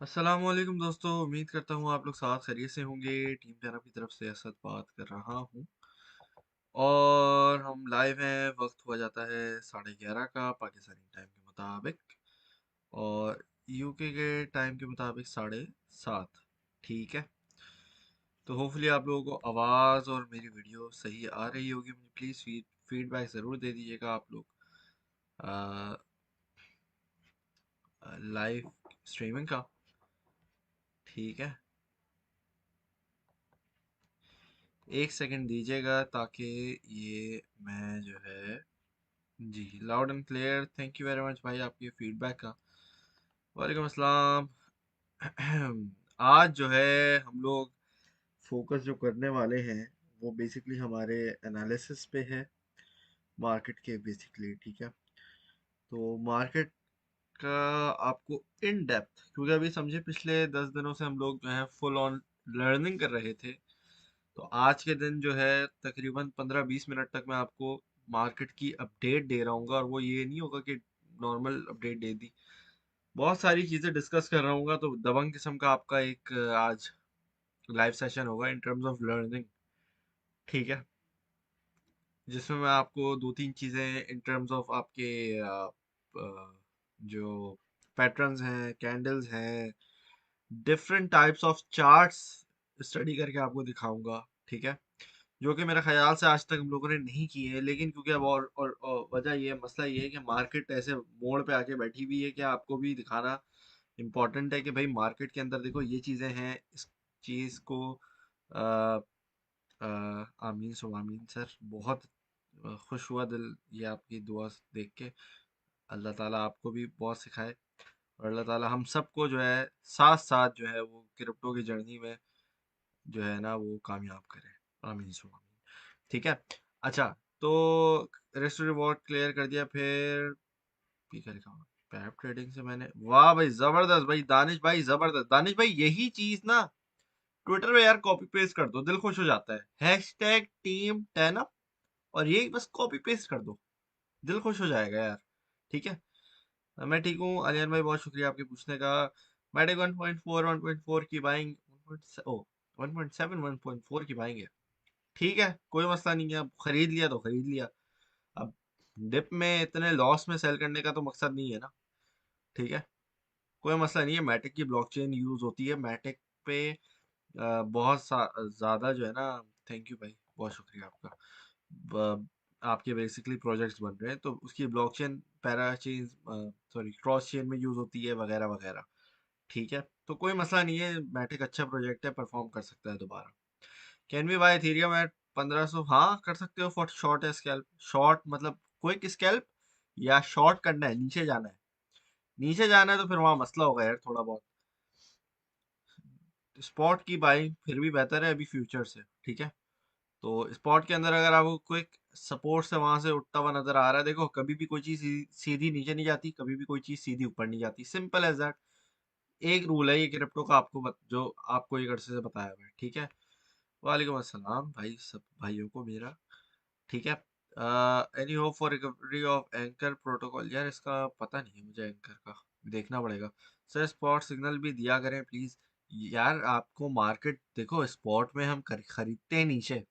अस्सलामुअलैकुम दोस्तों, उम्मीद करता हूँ आप लोग साथ खैरियत से होंगे। टीम टैनप की तरफ से असद बात कर रहा हूँ और हम लाइव हैं। वक्त हुआ जाता है 11:30 का पाकिस्तानी टाइम के मुताबिक और यूके के टाइम के मुताबिक 7:30। ठीक है, तो होपफुली आप लोगों को आवाज़ और मेरी वीडियो सही आ रही होगी। मुझे प्लीज़ फीडबैक ज़रूर दे दीजिएगा आप लोग लाइव स्ट्रीमिंग का। ठीक है, एक सेकंड दीजिएगा ताकि ये मैं जो है जी loud and clear. Thank you very much भाई आपके फीडबैक का। वालेकुम अस्सलाम। आज जो है हम लोग फोकस जो करने वाले हैं वो बेसिकली हमारे एनालिसिस पे है, मार्केट के बेसिकली। ठीक है, तो मार्केट का आपको इन डेप्थ, क्योंकि अभी समझे पिछले 10 दिनों से हम लोग जो है फुल ऑन लर्निंग कर रहे थे, तो आज के दिन जो है तकरीबन 15-20 मिनट तक मैं आपको मार्केट की अपडेट दे रहा हूँ। और वो ये नहीं होगा कि नॉर्मल अपडेट दे दी, बहुत सारी चीज़ें डिस्कस कर रहा हूँ। तो दबंग किस्म का आपका एक आज लाइव सेशन होगा इन टर्म्स ऑफ लर्निंग। ठीक है, जिसमें मैं आपको दो तीन चीज़ें इन टर्म्स ऑफ आपके जो पैटर्न्स हैं, कैंडल्स हैं, different types of charts study करके आपको दिखाऊंगा। ठीक है, जो कि मेरे ख्याल से आज तक हम लोगों ने नहीं की है, लेकिन क्योंकि अब और वजह ये मसला ये है कि मार्केट ऐसे मोड़ पे आके बैठी हुई है कि आपको भी दिखाना इम्पोर्टेंट है कि भाई मार्केट के अंदर देखो ये चीज़ें हैं। इस चीज़ को आ, आ, आमीन सुम आमीन सर। बहुत खुश हुआ दिल ये आपकी दुआ देख के। अल्लाह ताला आपको भी बहुत सिखाए और अल्लाह ताला हम सबको जो है साथ साथ जो है वो क्रिप्टो की जर्नी में जो है ना वो कामयाब करे। आमीन सुम आमीन। ठीक है, अच्छा, तो रिस्क रिवॉर्ड क्लियर कर दिया। फिर ठीक है, लिखा हुआ पैप ट्रेडिंग से मैंने, वाह भाई जबरदस्त भाई, दानिश भाई जबरदस्त। दानिश भाई यही चीज ना ट्विटर पे यार कॉपी पेस्ट कर दो, दिल खुश हो जाता है। हैशटैग टीम टैन अप और यही बस कॉपी पेस्ट कर दो, दिल खुश हो जाएगा यार। ठीक है, मैं ठीक हूँ अलियान भाई, बहुत शुक्रिया आपके पूछने का। मैटिक 1.4 1.4 की बाइंग, ओ 1.7 1.4 की बाइंग है। ठीक है, कोई मसला नहीं है, अब खरीद लिया तो खरीद लिया। अब डिप में इतने लॉस में सेल करने का तो मकसद नहीं है ना। ठीक है, कोई मसला नहीं है। मैटिक की ब्लॉकचेन यूज होती है मैटिक पे बहुत ज़्यादा जो है ना। थैंक यू भाई, बहुत शुक्रिया आपका। आपके बेसिकली प्रोजेक्ट्स बन रहे हैं तो उसकी blockchain para chain, sorry cross chain में यूज होती है वगैरह वगैरह। ठीक है, तो कोई मसला नहीं है। मैटिक अच्छा प्रोजेक्ट है, परफॉर्म कर सकता है दोबारा। Can we buy Ethereum at 1500? हाँ कर सकते हो फॉर शॉर्ट है स्कैल्प। शॉर्ट मतलब क्विक स्कैल्प या शॉर्ट करना है, नीचे जाना है। नीचे जाना है तो फिर वहां मसला होगा यार थोड़ा बहुत। स्पॉट की बाइंग फिर भी बेहतर है अभी फ्यूचर से। ठीक है, तो स्पॉट के अंदर अगर आपको कोई सपोर्ट से वहां से उठता हुआ नजर आ रहा है, देखो कभी भी कोई चीज सीधी नीचे नहीं जाती, कभी भी कोई चीज सीधी ऊपर नहीं जाती। Simple as that. एक रूल है ये क्रिप्टो का, आपको जो आपको एक अरसे से बताया हुआ है। ठीक है, वालेकुम अस्सलाम भाई, सब भाइयों को मेरा। ठीक है, any hope for recovery of anchor protocol? यार इसका पता नहीं है मुझे, एंकर का देखना पड़ेगा। सर स्पॉट सिग्नल भी दिया करें प्लीज। यार आपको मार्केट देखो, स्पॉट में हम खरीदते हैं नीचे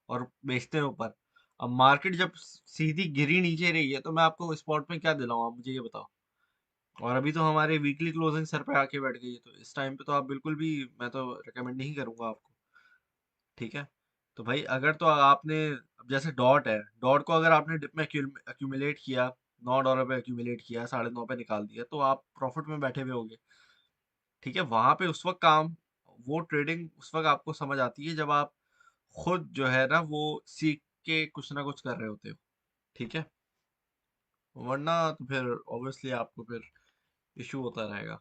और बेचते हैं ऊपर। अब मार्केट जब सीधी गिरी नीचे रही है तो मैं आपको स्पॉट में क्या दिलाऊं, आप मुझे ये बताओ। और अभी तो हमारे वीकली क्लोजिंग सर पे आके बैठ गई है, तो इस टाइम पे तो आप बिल्कुल भी, मैं तो रिकमेंड नहीं करूंगा आपको। ठीक है, तो भाई अगर तो आपने, अब जैसे डॉट है, डॉट को अगर आपने डिप में एक्यूमुलेट किया, $9 पे एक्यूमुलेट किया, 9.5 पे निकाल दिया, तो आप प्रॉफिट में बैठे हुए होगे। ठीक है, वहां पे उस वक्त काम, वो ट्रेडिंग उस वक्त आपको समझ आती है जब आप खुद जो है ना वो सीख के कुछ ना कुछ कर रहे होते हो। ठीक है, वरना तो फिर ऑब्वियसली आपको फिर इशू होता रहेगा।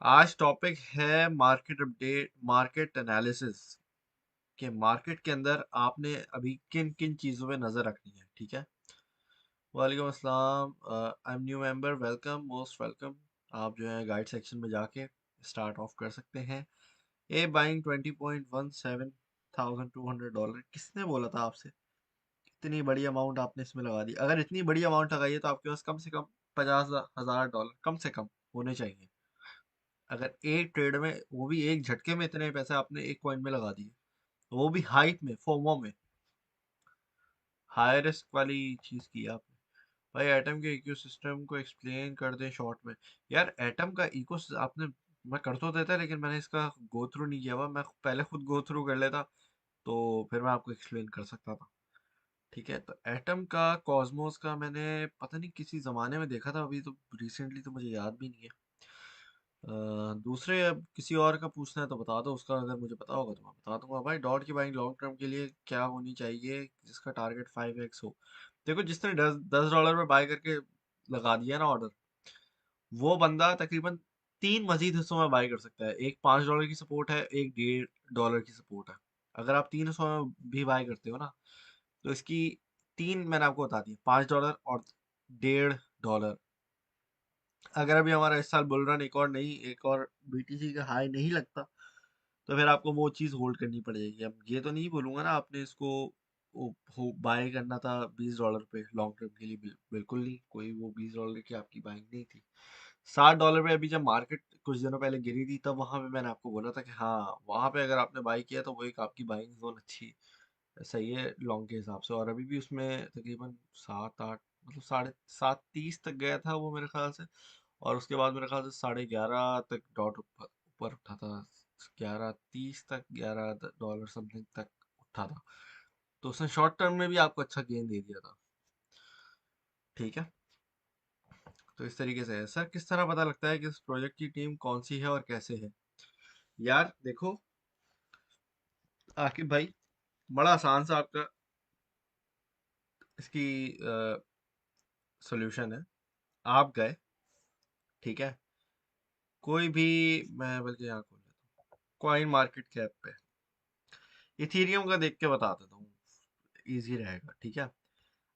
आज टॉपिक है मार्केट अपडेट, मार्केट एनालिसिस के मार्केट के अंदर आपने अभी किन किन चीज़ों पे नज़र रखनी है। ठीक है, वालेकुम अस्सलाम, I am new member, welcome, most welcome. आप जो है गाइड सेक्शन में जाके स्टार्ट ऑफ कर सकते हैं। ए बाइंग 20.17 थाउजेंड $200। किसने बोला था आपसे इतनी बड़ी अमाउंट आपने इसमें लगा दी? अगर इतनी बड़ी अमाउंट लगाई है तो आपके पास कम से कम $50,000 कम से कम होने चाहिए। अगर एक ट्रेड में, वो भी एक झटके में इतने पैसे आपने एक कॉइन में लगा दिए, वो भी हाइप में, फोमो में, हाई रिस्क वाली चीज की आपने। भाई एटम के इकोसिस्टम को एक्सप्लेन कर दें शॉर्ट में। यार एटम का इको आपने, मैं कर तो देता लेकिन मैंने इसका गो थ्रू नहीं किया हुआ, मैं पहले खुद गो थ्रू कर लेता तो फिर मैं आपको एक्सप्लेन कर सकता था। ठीक है, तो एटम का, कॉस्मोस का मैंने पता नहीं किसी जमाने में देखा था, अभी तो रिसेंटली तो मुझे याद भी नहीं है। दूसरे अब किसी और का पूछना है तो बता दो, उसका अगर मुझे पता होगा तो मैं बता दूंगा। भाई डॉट की बाइंग लॉन्ग टर्म के लिए क्या होनी चाहिए जिसका टारगेट 5x हो? देखो जिसने 10 10 डॉलर में बाय करके लगा दिया ना ऑर्डर, वो बंदा तकरीबन तीन मजीद हिस्सों में बाय कर सकता है। एक 5 डॉलर की सपोर्ट है, एक 1.5 डॉलर की सपोर्ट है। अगर आप तीन हिस्सों में भी बाय करते हो ना, तो इसकी तीन मैंने आपको बता दी, 5 डॉलर और 1.5 डॉलर। अगर अभी हमारा इस साल बुल रन एक और बीटीसी का हाई नहीं लगता, तो फिर आपको वो चीज़ होल्ड करनी पड़ेगी। अब ये तो नहीं बोलूंगा ना आपने इसको बाय करना था 20 डॉलर पे लॉन्ग टर्म के लिए, बिल्कुल नहीं। कोई वो 20 डॉलर की आपकी बाइंग नहीं थी। 60 डॉलर पे अभी जब मार्केट कुछ दिनों पहले गिरी थी, तब वहां पे मैंने आपको बोला था कि हाँ, वहां पे अगर आपने बाई किया तो वो एक आपकी बाइंग जोन अच्छी सही है लॉन्ग के हिसाब से। और अभी भी उसमें तकरीबन 7 8, मतलब 7.5 30 तक गया था वो मेरे ख्याल से। और उसके बाद मेरे ख्याल से 11.5 तक डॉट ऊपर ऊपर उठा था। 11.30 तक, 11 डॉलर समथिंग तक उठा था। तो उसने शॉर्ट टर्म में भी आपको अच्छा गेन दे दिया था। ठीक है, तो इस तरीके से है। सर किस तरह पता लगता है कि इस प्रोजेक्ट की टीम कौन सी है और कैसे है? यार देखो आकिब भाई, बड़ा आसान सा आपका इसकी सॉल्यूशन है। आप गए, ठीक है, कोई भी, मैं बल्कि यहाँ खोल लेता हूँ कॉइन मार्केट कैप पे, इथीरियम का देख के बता देता हूँ, इजी रहेगा। ठीक है,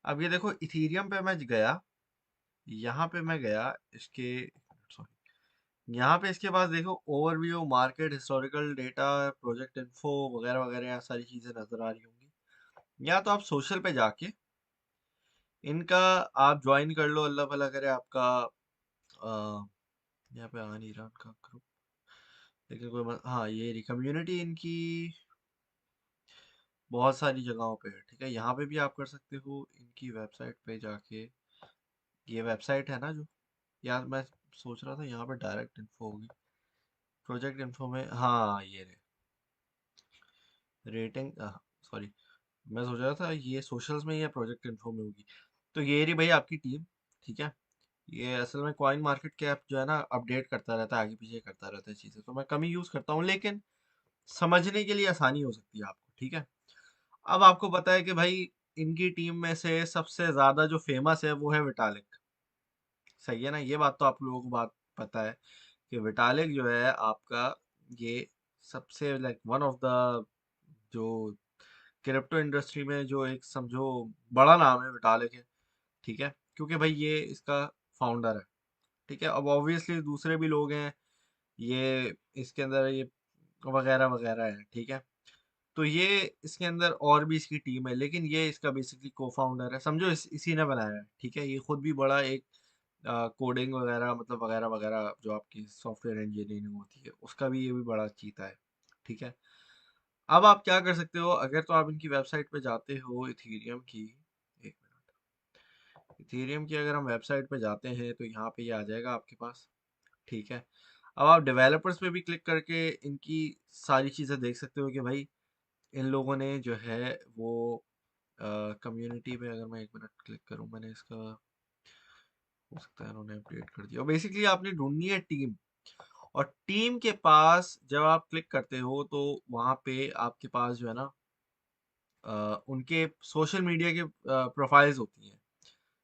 अब ये देखो इथीरियम पे मैं गया, यहाँ पे मैं गया इसके, सॉरी, यहाँ पे इसके पास देखो overview, market, historical data, project info वगैरह वगैरह, यहाँ सारी चीजें नजर आ रही होंगी। या तो आप सोशल पे जाके इनका आप ज्वाइन कर लो, अल्लाह भला करे आपका। यहाँ पे आ नहीं रहा इनका ग्रुप, लेकिन हाँ ये रही कम्युनिटी इनकी, बहुत सारी जगहों पे है। ठीक है, यहाँ पे भी आप कर सकते हो इनकी वेबसाइट पे जाके। ये वेबसाइट है ना जो, यार मैं सोच रहा था यहाँ पे डायरेक्ट इन्फो होगी, प्रोजेक्ट इन्फो में, हाँ ये रेटिंग, सॉरी, मैं सोच रहा था ये सोशल्स में या प्रोजेक्ट इन्फो में होगी। तो ये रही भाई आपकी टीम। ठीक है, ये असल में कॉइन मार्केट कैप जो है ना, अपडेट करता रहता है, आगे पीछे करता रहता है चीज़ें, तो मैं कम ही यूज़ करता हूँ, लेकिन समझने के लिए आसानी हो सकती है आपको। ठीक है, अब आपको पता है कि भाई इनकी टीम में से सबसे ज़्यादा जो फेमस है वो है विटालिक। सही है ना, ये बात तो आप लोगों को बात पता है कि विटालिक जो है आपका, ये सबसे लाइक वन ऑफ द, जो क्रिप्टो इंडस्ट्री में जो एक समझो बड़ा नाम है, विटालिक है। ठीक है, क्योंकि भाई ये इसका फाउंडर है। ठीक है, अब ऑब्वियसली दूसरे भी लोग हैं ये इसके अंदर, ये वगैरह वगैरह है। ठीक है, तो ये इसके अंदर और भी इसकी टीम है, लेकिन ये इसका बेसिकली को फाउंडर है, समझो इसी ने बनाया है। ठीक है, ये खुद भी बड़ा एक कोडिंग वगैरह, मतलब वगैरह वगैरह जो आपकी सॉफ्टवेयर इंजीनियरिंग होती है उसका भी, ये भी बड़ा चीता है। ठीक है, अब आप क्या कर सकते हो, अगर तो आप इनकी वेबसाइट पे जाते हो इथीरियम की, एक मिनट, इथीरियम की अगर हम वेबसाइट पे जाते हैं तो यहाँ पे ये आ जाएगा आपके पास। ठीक है, अब आप डेवलपर्स पे भी क्लिक करके इनकी सारी चीज़ें देख सकते हो कि भाई इन लोगों ने जो है वो कम्युनिटी पे, अगर मैं एक मिनट क्लिक करूँ, मैंने इसका, हो सकता है इन्होंने अपडेट कर दिया। और बेसिकली आपने ढूंढनी है टीम, और टीम के पास जब आप क्लिक करते हो तो वहाँ पे आपके पास जो है ना उनके सोशल मीडिया के प्रोफाइल्स होती हैं।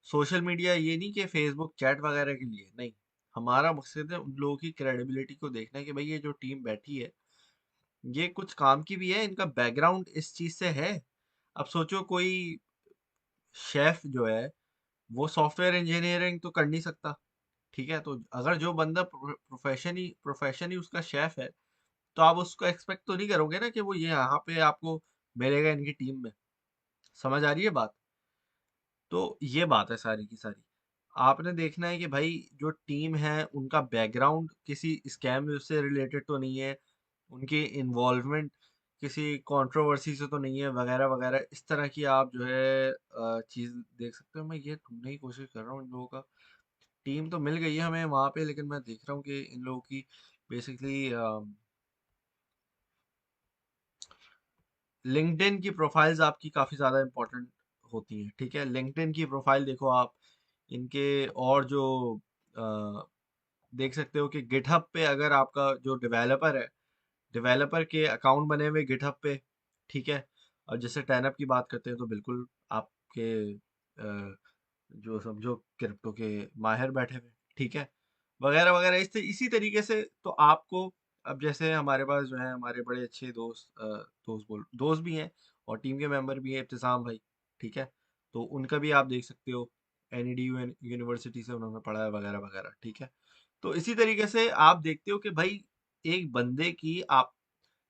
सोशल मीडिया ये नहीं कि फेसबुक चैट वगैरह के लिए नहीं, हमारा मकसद है उन लोगों की क्रेडिबिलिटी को देखना है कि भाई ये जो टीम बैठी है ये कुछ काम की भी है, इनका बैकग्राउंड इस चीज से है। अब सोचो कोई शेफ जो है वो सॉफ्टवेयर इंजीनियरिंग तो कर नहीं सकता। ठीक है, तो अगर जो बंदा प्रोफेशन ही उसका शेफ है, तो आप उसको एक्सपेक्ट तो नहीं करोगे ना कि वो ये यहाँ पे आपको मिलेगा इनकी टीम में। समझ आ रही है बात? तो ये बात है सारी की सारी। आपने देखना है कि भाई जो टीम है उनका बैकग्राउंड किसी स्कैम से रिलेटेड तो नहीं है, उनकी इन्वॉल्वमेंट किसी कंट्रोवर्सी से तो नहीं है, वगैरह वगैरह। इस तरह की आप जो है चीज़ देख सकते हो। मैं ये ढूंढने की कोशिश कर रहा हूँ इन लोगों का। टीम तो मिल गई है हमें वहाँ पे, लेकिन मैं देख रहा हूँ कि इन लोगों की बेसिकली लिंक्डइन की प्रोफाइल्स आपकी काफ़ी ज़्यादा इंपॉर्टेंट होती हैं। ठीक है, लिंक्डइन की प्रोफाइल देखो आप इनके। और जो अ, देख सकते हो कि गिटहब पे अगर आपका जो डेवलपर है, डेवलपर के अकाउंट बने हुए गिटहब पे। ठीक है। और जैसे टैनअप की बात करते हैं तो बिल्कुल आपके जो समझो क्रिप्टो के माहिर बैठे हुए। ठीक है, वगैरह वगैरह। इसी तरीके से तो आपको, अब जैसे हमारे पास जो है हमारे बड़े अच्छे दोस्त भी हैं और टीम के मेंबर भी हैं, इब्तिसाम भाई। ठीक है, तो उनका भी आप देख सकते हो, एनईडीयू यूनिवर्सिटी से उन्होंने पढ़ा है, वगैरह वगैरह। ठीक है, तो इसी तरीके से आप देखते हो कि भाई एक बंदे की आप,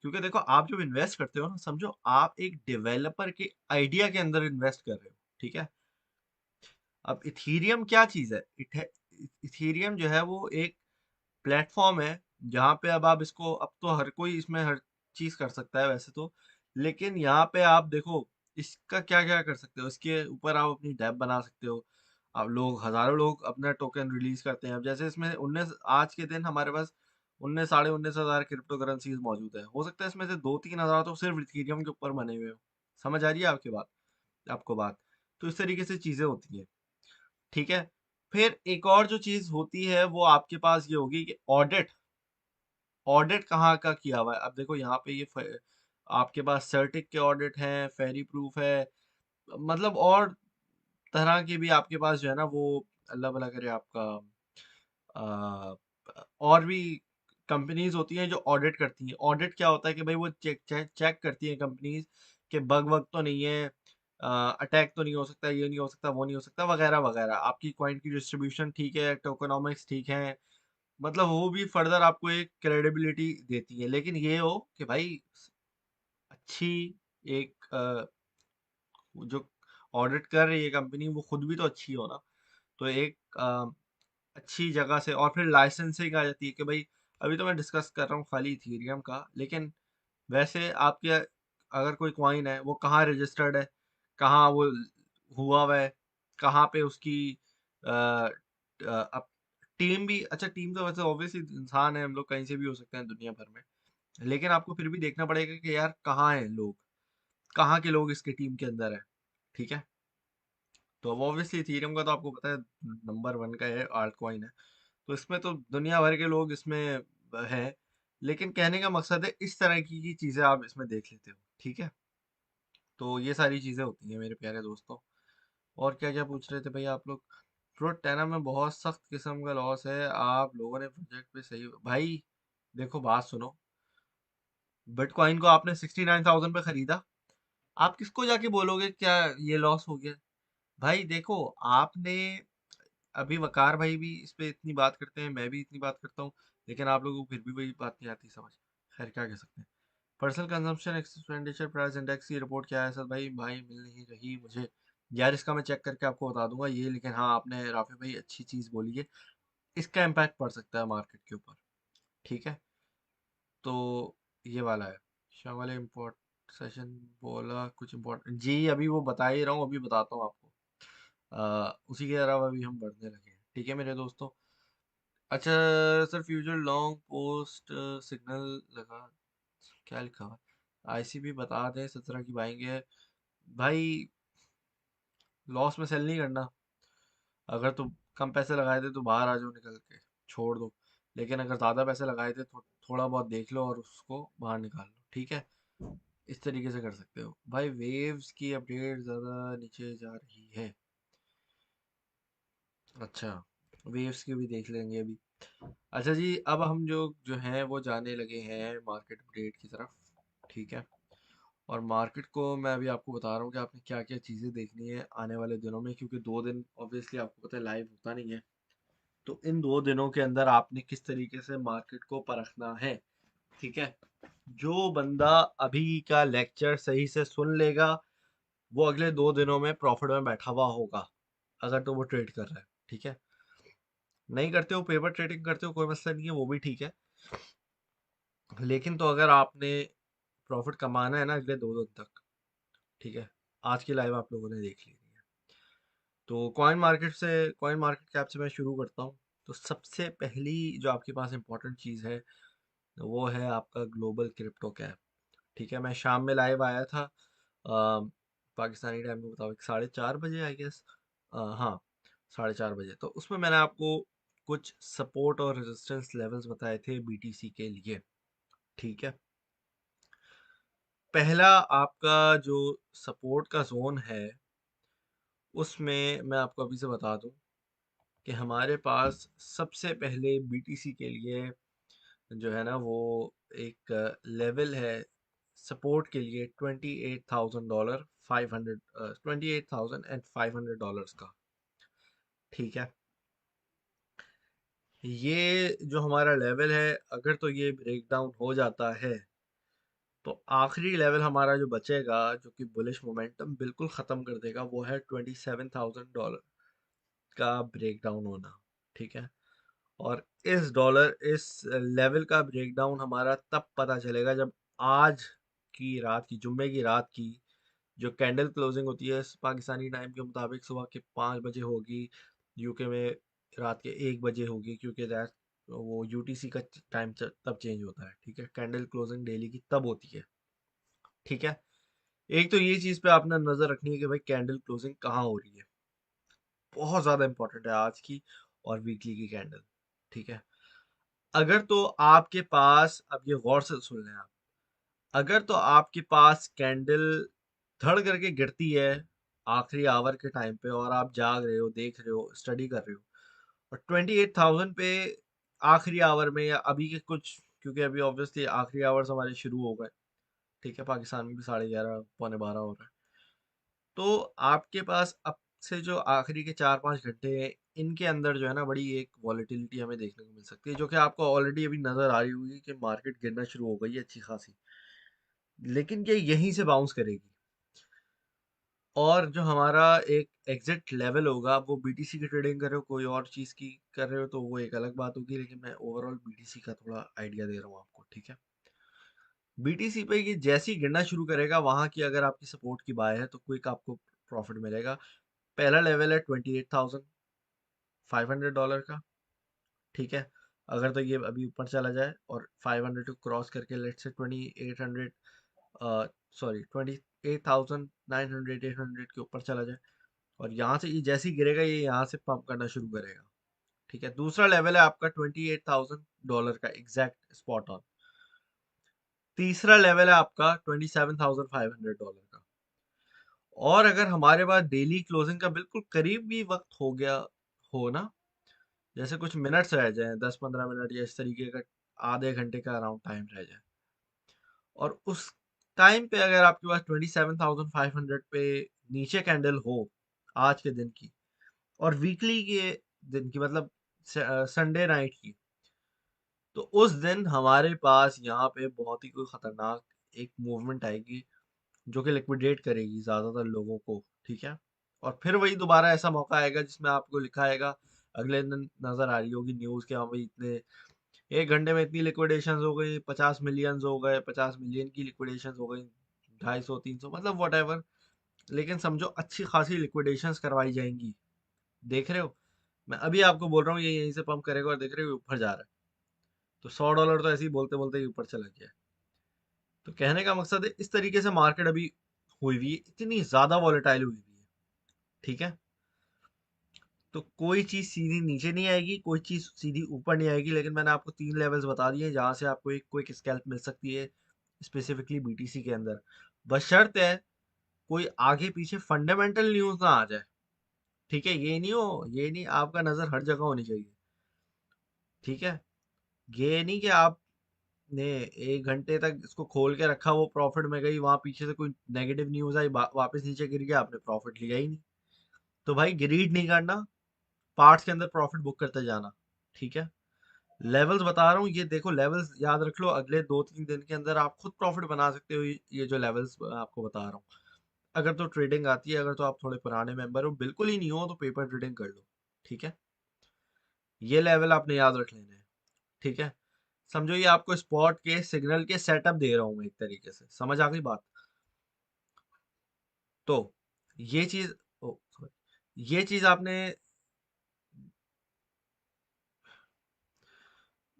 क्योंकि देखो आप जब इन्वेस्ट करते हो ना, समझो आप एक डेवलपर के आइडिया के अंदर इन्वेस्ट कर रहे हो। ठीक है, अब इथीरियम क्या चीज है? इथीरियम जो है वो एक प्लेटफॉर्म है जहाँ पे अब आप इसको, अब तो हर कोई इसमें हर चीज कर सकता है वैसे तो, लेकिन यहाँ पे आप देखो इसका क्या क्या कर सकते हो। इसके ऊपर आप अपनी डैप बना सकते हो। अब लोग, हजारों लोग अपना टोकन रिलीज करते हैं। अब जैसे इसमें 19, आज के दिन हमारे पास 19 साढ़े 19 हजार क्रिप्टो करेंसीज मौजूद है। हो सकता है इसमें से 2-3 हजार तो सिर्फ इथीरियम के ऊपर बने हुए हो। समझ आ रही है आपकी बात, आपको बात? तो इस तरीके से चीजें होती हैं। ठीक है, फिर एक और जो चीज होती है वो आपके पास ये होगी कि ऑडिट। ऑडिट कहाँ का किया हुआ है? अब देखो यहाँ पे आपके पास सर्टिक के ऑडिट हैं, फेरी प्रूफ है, मतलब और तरह के भी आपके पास जो है ना वो, अल्लाह भला करे आपका, आ, और भी कंपनीज होती हैं जो ऑडिट करती हैं। ऑडिट क्या होता है कि भाई वो चेक चेक चेक करती हैं कंपनीज के बग वग तो नहीं है, अटैक तो नहीं हो सकता, ये नहीं हो सकता, वो नहीं हो सकता, वगैरह वगैरह। आपकी कॉइन की डिस्ट्रीब्यूशन ठीक है, टोकनॉमिक्स ठीक है, मतलब वो भी फर्दर आपको एक क्रेडिबिलिटी देती है। लेकिन ये हो कि भाई अच्छी एक जो ऑडिट कर रही है कंपनी वो खुद भी तो अच्छी हो ना। तो एक अच्छी जगह से, और फिर लाइसेंसिंग आ जाती है कि भाई अभी तो मैं डिस्कस कर रहा हूँ खाली इथीरियम का, लेकिन वैसे आपके अगर कोई कॉइन है वो कहाँ रजिस्टर्ड है, कहाँ वो हुआ है, कहाँ पे उसकी अब टीम भी, अच्छा टीम तो वैसे ऑब्वियसली इंसान है, हम लोग कहीं से भी हो सकते हैं दुनिया भर में, लेकिन आपको फिर भी देखना पड़ेगा कि यार कहाँ है लोग, कहाँ के लोग इसके टीम के अंदर है। ठीक है, तो अब ऑब्वियसली इथेरियम का तो आपको पता है नंबर वन का है, आल्ट कॉइन है, तो इसमें तो दुनिया भर के लोग इसमें हैं। लेकिन कहने का मकसद है इस तरह की चीजें आप इसमें देख लेते हो। ठीक है, तो ये सारी चीजें होती हैं मेरे प्यारे दोस्तों। और क्या क्या पूछ रहे थे भाई आप लोग? फ्रूट टैना में बहुत सख्त किस्म का लॉस है, आप लोगों ने प्रोजेक्ट पे सही भाई। देखो बात सुनो, बिटकॉइन को आपने 69,000 पे खरीदा, आप किसको जाके बोलोगे क्या ये लॉस हो गया? भाई देखो, आपने, अभी वकार भाई भी इस पे इतनी बात करते हैं, मैं भी इतनी बात करता हूँ, लेकिन आप लोगों को फिर भी वही बात नहीं आती समझ। खैर क्या कह सकते हैं। Personal consumption expenditure price index की रिपोर्ट क्या है सर? भाई भाई मिल नहीं रही मुझे यार, इसका मैं चेक करके आपको बता दूंगा ये। लेकिन हाँ, आपने राफी भाई अच्छी चीज़ बोली है, इसका इम्पैक्ट पड़ सकता है मार्केट के ऊपर। ठीक है, तो ये वाला है। शाम वाले इम्पोर्ट सेशन बोला कुछ इम्पोर्टेंट जी, अभी वो बता ही रहा हूँ, अभी बताता हूँ आपको। उसी के अलावा अभी हम बढ़ने लगे हैं। ठीक है मेरे दोस्तों। अच्छा sir, future long post signal लगा, क्या लिखा हुआ है? आईसीबी बता दें 17 की बाइंग है। भाई लॉस में सेल नहीं करना। अगर तुम कम पैसे लगाए थे तो बाहर आ जाओ निकल के, छोड़ दो। लेकिन अगर ज़्यादा पैसे लगाए थे तो थोड़ा बहुत देख लो और उसको बाहर निकाल लो। ठीक है, इस तरीके से कर सकते हो भाई। वेव्स की अपडेट ज़्यादा नीचे जा रही है। अच्छा, वेव्स की भी देख लेंगे अभी। अच्छा जी, अब हम जो हैं वो जाने लगे हैं मार्केट अपडेट की तरफ। ठीक है, और मार्केट को मैं अभी आपको बता रहा हूँ कि आपने क्या क्या चीज़ें देखनी है आने वाले दिनों में, क्योंकि 2 दिन ऑब्वियसली आपको पता है लाइव होता नहीं है। तो इन 2 दिनों के अंदर आपने किस तरीके से मार्केट को परखना है। ठीक है, जो बंदा अभी का लेक्चर सही से सुन लेगा वो अगले 2 दिनों में प्रॉफिट में बैठा हुआ होगा, अगर तो वो ट्रेड कर रहा है। ठीक है, नहीं करते हो पेपर ट्रेडिंग करते हो कोई मसला नहीं है, वो भी ठीक है। लेकिन तो अगर आपने प्रॉफिट कमाना है ना अगले 2 दिन तक, ठीक है, आज की लाइव आप लोगों ने देख ली है। तो कॉइन मार्केट कैप से मैं शुरू करता हूँ। तो सबसे पहली जो आपके पास इंपॉर्टेंट चीज़ है वो है आपका ग्लोबल क्रिप्टो कैप। ठीक है, मैं शाम में लाइव आया था पाकिस्तानी टाइम के मुताबिक 4:30 बजे आई गेस। हाँ, 4:30 बजे। तो उसमें मैंने आपको कुछ सपोर्ट और रेजिस्टेंस लेवल्स बताए थे बीटीसी के लिए। ठीक है, पहला आपका जो सपोर्ट का जोन है उसमें मैं आपको अभी से बता दूं कि हमारे पास सबसे पहले बीटीसी के लिए जो है ना वो एक लेवल है सपोर्ट के लिए $28,000 500 $28,500 का। ठीक है, ये जो हमारा लेवल है अगर तो ये ब्रेक डाउन हो जाता है तो आखिरी लेवल हमारा जो बचेगा जो कि बुलिश मोमेंटम बिल्कुल ख़त्म कर देगा वो है $27,000 का ब्रेक डाउन होना। ठीक है, और इस लेवल का ब्रेकडाउन हमारा तब पता चलेगा जब आज की रात की जुम्मे की रात की जो कैंडल क्लोजिंग होती है पाकिस्तानी टाइम के मुताबिक सुबह के 5 बजे होगी, यूके में रात के 1 बजे होगी, क्योंकि दैट वो यूटीसी का टाइम तब चेंज होता है। ठीक है, कैंडल क्लोजिंग डेली की तब होती है। ठीक है, एक तो ये चीज़ पे आपने नज़र रखनी है कि भाई कैंडल क्लोजिंग कहाँ हो रही है, बहुत ज़्यादा इंपॉर्टेंट है आज की और वीकली की कैंडल। ठीक है, अगर तो आपके पास, अब ये गौर से सुन लें आप, अगर तो आपके पास कैंडल धड़ करके गिरती है आखिरी आवर के टाइम पे और आप जाग रहे हो, देख रहे हो, स्टडी कर रहे हो, और 28,000 पे आखिरी आवर में या अभी के कुछ, क्योंकि अभी ऑब्वियसली आखिरी आवर्स हमारे शुरू हो गए। ठीक है, पाकिस्तान में भी 11:30 पौने 12 हो रहा है। तो आपके पास अब से जो आखिरी के 4-5 घंटे हैं इनके अंदर जो है ना बड़ी एक वॉलेटिलिटी हमें देखने को मिल सकती है, जो कि आपको ऑलरेडी अभी नजर आ रही होगी कि मार्केट गिरना शुरू हो गई है अच्छी खासी, लेकिन ये यहीं से बाउंस करेगी। और जो हमारा एक एग्जिट लेवल होगा, वो बीटीसी की ट्रेडिंग कर रहे हो कोई और चीज़ की कर रहे हो तो वो एक अलग बात होगी, लेकिन मैं ओवरऑल बीटीसी का थोड़ा आइडिया दे रहा हूँ आपको। ठीक है, बीटीसी पे ये जैसे ही गिरना शुरू करेगा वहां की अगर आपकी सपोर्ट की बाय है तो क्विक आपको प्रॉफिट मिलेगा। पहला लेवल है $28,500 का। ठीक है, अगर तो ये अभी ऊपर चला जाए और 500 को क्रॉस करके लेट से 2800 सॉरी 28,900 800 के ऊपर चला जाए और यहाँ से ये जैसे ही गिरेगा ये यहाँ से पंप करना शुरू करेगा। ठीक है, दूसरा लेवल है आपका $28,000 का एग्जैक्ट स्पॉट ऑन। तीसरा लेवल है आपका $27,500 का। और अगर हमारे पास डेली क्लोजिंग का बिल्कुल करीब भी वक्त हो गया हो ना, जैसे कुछ मिनट्स रह जाए 10-15 मिनट या इस तरीके का आधे घंटे का अराउंड टाइम रह जाए, और उस टाइम पे अगर आपके पास 27,500 पे नीचे कैंडल हो आज के दिन की और वीकली के दिन की, मतलब संडे नाइट की, तो उस दिन हमारे पास यहाँ पे बहुत ही कोई खतरनाक एक मूवमेंट आएगी जो कि लिक्विडेट करेगी ज्यादातर लोगों को। ठीक है, और फिर वही दोबारा ऐसा मौका आएगा जिसमें आपको लिखा आएगा अगले दिन, नजर आ रही होगी न्यूज के, हाँ भाई इतने 1 घंटे में इतनी लिक्विडेशन हो गई, 50 मिलियन हो गए, 50 मिलियन की लिक्विडेशन हो गई, 250 300 मतलब वट एवर, लेकिन समझो अच्छी खासी लिक्विडेशंस करवाई जाएंगी। देख रहे हो, मैं अभी आपको बोल रहा हूँ ये यहीं से पंप करेगा और देख रहे हो ऊपर जा रहा है। तो $100 तो ऐसे ही बोलते बोलते ही ऊपर चला गया। तो कहने का मकसद है इस तरीके से मार्केट अभी हुई हुई है, इतनी ज्यादा वॉलेटाइल हुई हुई है। ठीक है, तो कोई चीज सीधी नीचे नहीं आएगी, कोई चीज सीधी ऊपर नहीं आएगी, लेकिन मैंने आपको 3 लेवल्स बता दिए जहां से आपको एक क्विक स्कैल्प मिल सकती है स्पेसिफिकली बीटीसी के अंदर। बशर्ते है कोई आगे पीछे फंडामेंटल न्यूज ना आ जाए। ठीक है, ये नहीं आपका नजर हर जगह होनी चाहिए। ठीक है, ये नहीं कि आपने 1 घंटे तक इसको खोल के रखा, वो प्रॉफिट में गई, वहां पीछे से कोई नेगेटिव न्यूज आई, वापस नीचे गिर गया, आपने प्रॉफिट लिया ही नहीं। तो भाई ग्रीड नहीं करना, पार्ट्स के अंदर प्रॉफिट बुक करते जाना। ठीक है, लेवल्स बता रहा हूँ, ये देखो लेवल्स याद रख लो, अगले 2-3 दिन के अंदर आप खुद प्रॉफिट बना सकते हो। ये जो लेवल्स आपको बता रहा हूँ, अगर तो ट्रेडिंग आती है, अगर तो आप थोड़े पुराने मेंबर हो, बिल्कुल ही नहीं हो तो पेपर ट्रेडिंग कर लो। ठीक है, ये लेवल आपने याद रख लेने हैं। ठीक है, समझो ये आपको स्पॉट के सिग्नल के सेटअप दे रहा हूं मैं एक तरीके से, समझ आ गई बात? तो ये चीज, ओ सॉरी, ये चीज आपने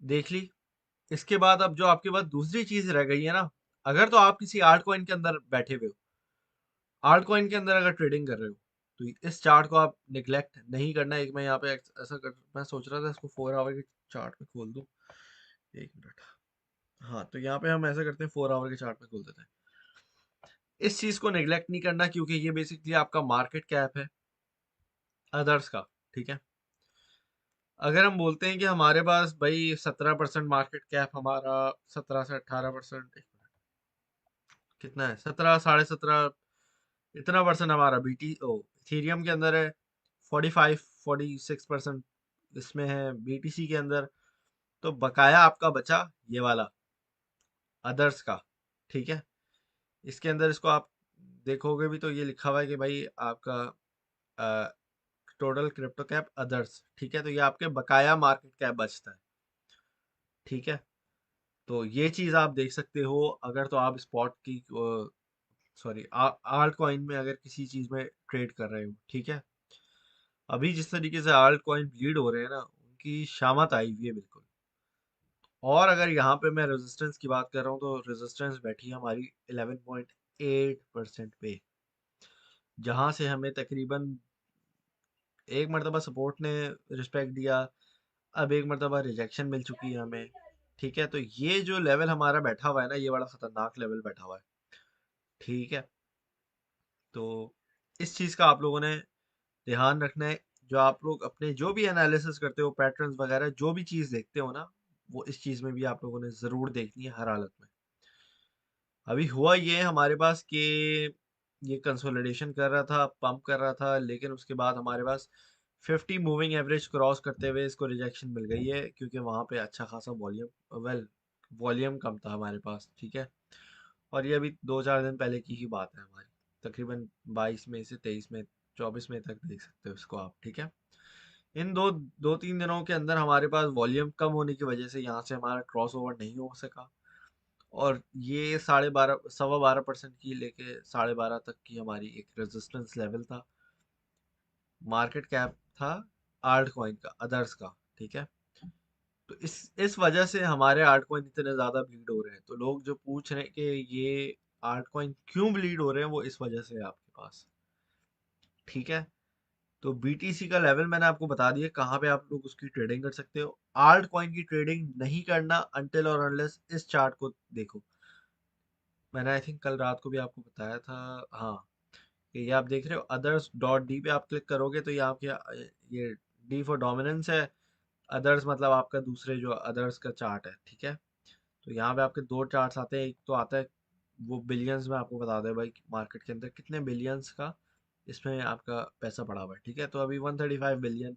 देख ली। इसके बाद अब जो आपके पास दूसरी चीज रह गई है ना, अगर तो आप किसी आर्ट कॉइन के अंदर बैठे हुए हो, आर्ट कॉइन के अंदर अगर ट्रेडिंग कर रहे हो, तो इस चार्ट को आप निगलेक्ट नहीं करना। एक मैं यहाँ पे ऐसा कर, मैं सोच रहा था इसको 4 आवर के चार्ट में खोल दूं। एक मिनट। हाँ, तो यहाँ पे हम ऐसा करते हैं, 4 आवर के चार्ट में खोल देते हैं। इस चीज को निगलेक्ट नहीं करना, क्योंकि ये बेसिकली आपका मार्केट कैप है अदर्स का। ठीक है, अगर हम बोलते हैं कि हमारे पास भाई 17% मार्केट कैप हमारा, 17 से 18%, कितना है, 17, 17.5, इतना परसेंट हमारा बीटी ओ इथेरियम के अंदर है, 45, 46% इसमें है बीटीसी के अंदर। तो बकाया आपका बचा ये वाला अदर्स का। ठीक है, इसके अंदर इसको आप देखोगे भी तो ये लिखा हुआ है कि भाई आपका टोटल क्रिप्टो कैप अदर्स। ठीक है, तो ये आपके बकाया मार्केट कैप बचता है। ठीक है, तो ये चीज आप देख सकते हो। अगर तो आप स्पॉट की, सॉरी, आल्ट कॉइन में अगर किसी चीज में ट्रेड कर रहे हो। ठीक है, अभी जिस तरीके से आल्ट कॉइन ब्लीड हो रहे हैं ना, उनकी शामत आई हुई है बिल्कुल। और अगर यहाँ पे मैं रेजिस्टेंस की बात कर रहा हूँ, तो रेजिस्टेंस बैठी है हमारी 11.8% पे, जहाँ से हमें तकरीबन एक मरतबा सपोर्ट ने रिस्पेक्ट दिया, अब एक मरतबा रिजेक्शन मिल चुकी है हमें। ठीक है, तो ये जो लेवल हमारा बैठा हुआ है ना, ये बड़ा खतरनाक लेवल बैठा हुआ है। ठीक है, तो इस चीज़ का आप लोगों ने ध्यान रखना है। जो आप लोग अपने जो भी एनालिसिस करते हो, पैटर्न्स वगैरह जो भी चीज़ देखते हो ना, वो इस चीज़ में भी आप लोगों ने ज़रूर देखनी है हर हालत में। अभी हुआ ये हमारे पास कि ये कंसोलिडेशन कर रहा था, पंप कर रहा था, लेकिन उसके बाद हमारे पास 50 मूविंग एवरेज क्रॉस करते हुए इसको रिजेक्शन मिल गई है, क्योंकि वहाँ पे अच्छा खासा वॉल्यूम, वॉल्यूम कम था हमारे पास। ठीक है, और ये अभी 2-4 दिन पहले की ही बात है हमारी, तकरीबन 22 मई से 23 मई, 24 मई तक देख सकते हो इसको आप। ठीक है, इन 2-3 दिनों के अंदर हमारे पास वॉल्यूम कम होने की वजह से यहाँ से हमारा क्रॉस ओवर नहीं हो सका, और ये 12.5, 12.25% की लेके 12.5 तक की हमारी एक रेजिस्टेंस लेवल था। मार्केट कैप था आल्ट कॉइन का, अदर्स का। ठीक है, तो इस वजह से हमारे आल्ट कॉइन इतने ज्यादा ब्लीड हो रहे हैं। तो लोग जो पूछ रहे हैं कि ये आल्ट कॉइन क्यों ब्लीड हो रहे हैं, वो इस वजह से है आपके पास। ठीक है, तो बीटीसी का लेवल मैंने आपको बता दिया कहाँ पे आप लोग उसकी ट्रेडिंग कर सकते हो। आल्ट कॉइन की ट्रेडिंग नहीं करना अनटिल और अनलेस इस चार्ट को देखो। मैंने आई थिंक कल रात को भी आपको बताया था। हाँ, ये आप देख रहे हो अदर्स डॉट डी पे आप क्लिक करोगे तो ये आपके, ये डी फॉर डोमिनेंस है, अदर्स मतलब आपका दूसरे जो अदर्स का चार्ट है। ठीक है, तो यहाँ पे आपके दो चार्ट्स आते हैं। एक तो आता है वो बिलियंस में, आपको बता दे भाई मार्केट के अंदर कितने बिलियंस का इसमें आपका पैसा पड़ा हुआ है। ठीक है, तो अभी 135 बिलियन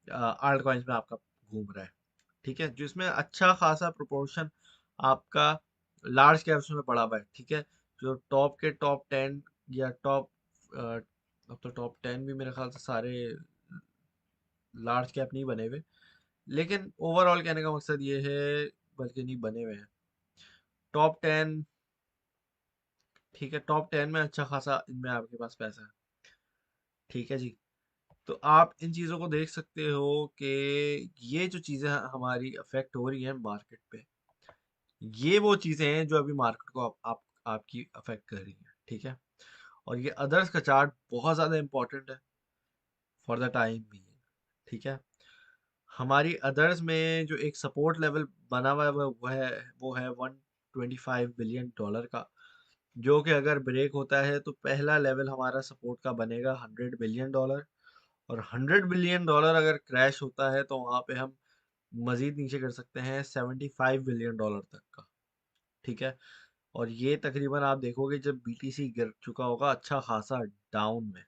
आल्ट कॉइन्स में आपका घूम रहा है। ठीक है, जिसमें अच्छा खासा प्रोपोर्शन आपका लार्ज कैप्स में पड़ा हुआ है। ठीक है, जो टॉप के टॉप 10 या टॉप, अब तो टॉप 10 भी मेरे ख्याल से सारे लार्ज कैप नहीं बने हुए, लेकिन ओवरऑल कहने का मकसद ये है, बल्कि नहीं बने हुए हैं टॉप 10। ठीक है, टॉप 10 में अच्छा खासा इनमें आपके पास पैसा है। ठीक है जी, तो आप इन चीज़ों को देख सकते हो कि ये जो चीज़ें हमारी अफेक्ट हो रही हैं मार्केट पे, ये वो चीज़ें हैं जो अभी मार्केट को आपकी अफेक्ट कर रही हैं। ठीक है, और ये अदर्स का चार्ट बहुत ज़्यादा इंपॉर्टेंट है फॉर द टाइम भी। ठीक है, हमारी अदर्स में जो एक सपोर्ट लेवल बना हुआ है वो है 125 बिलियन डॉलर का, जो कि अगर ब्रेक होता है तो पहला लेवल हमारा सपोर्ट का बनेगा 100 बिलियन डॉलर। और 100 बिलियन डॉलर अगर क्रैश होता है तो वहां पे हम मजीद नीचे कर सकते हैं 75 बिलियन डॉलर तक का। ठीक है, और ये तकरीबन आप देखोगे जब बीटीसी गिर चुका होगा अच्छा खासा डाउन में,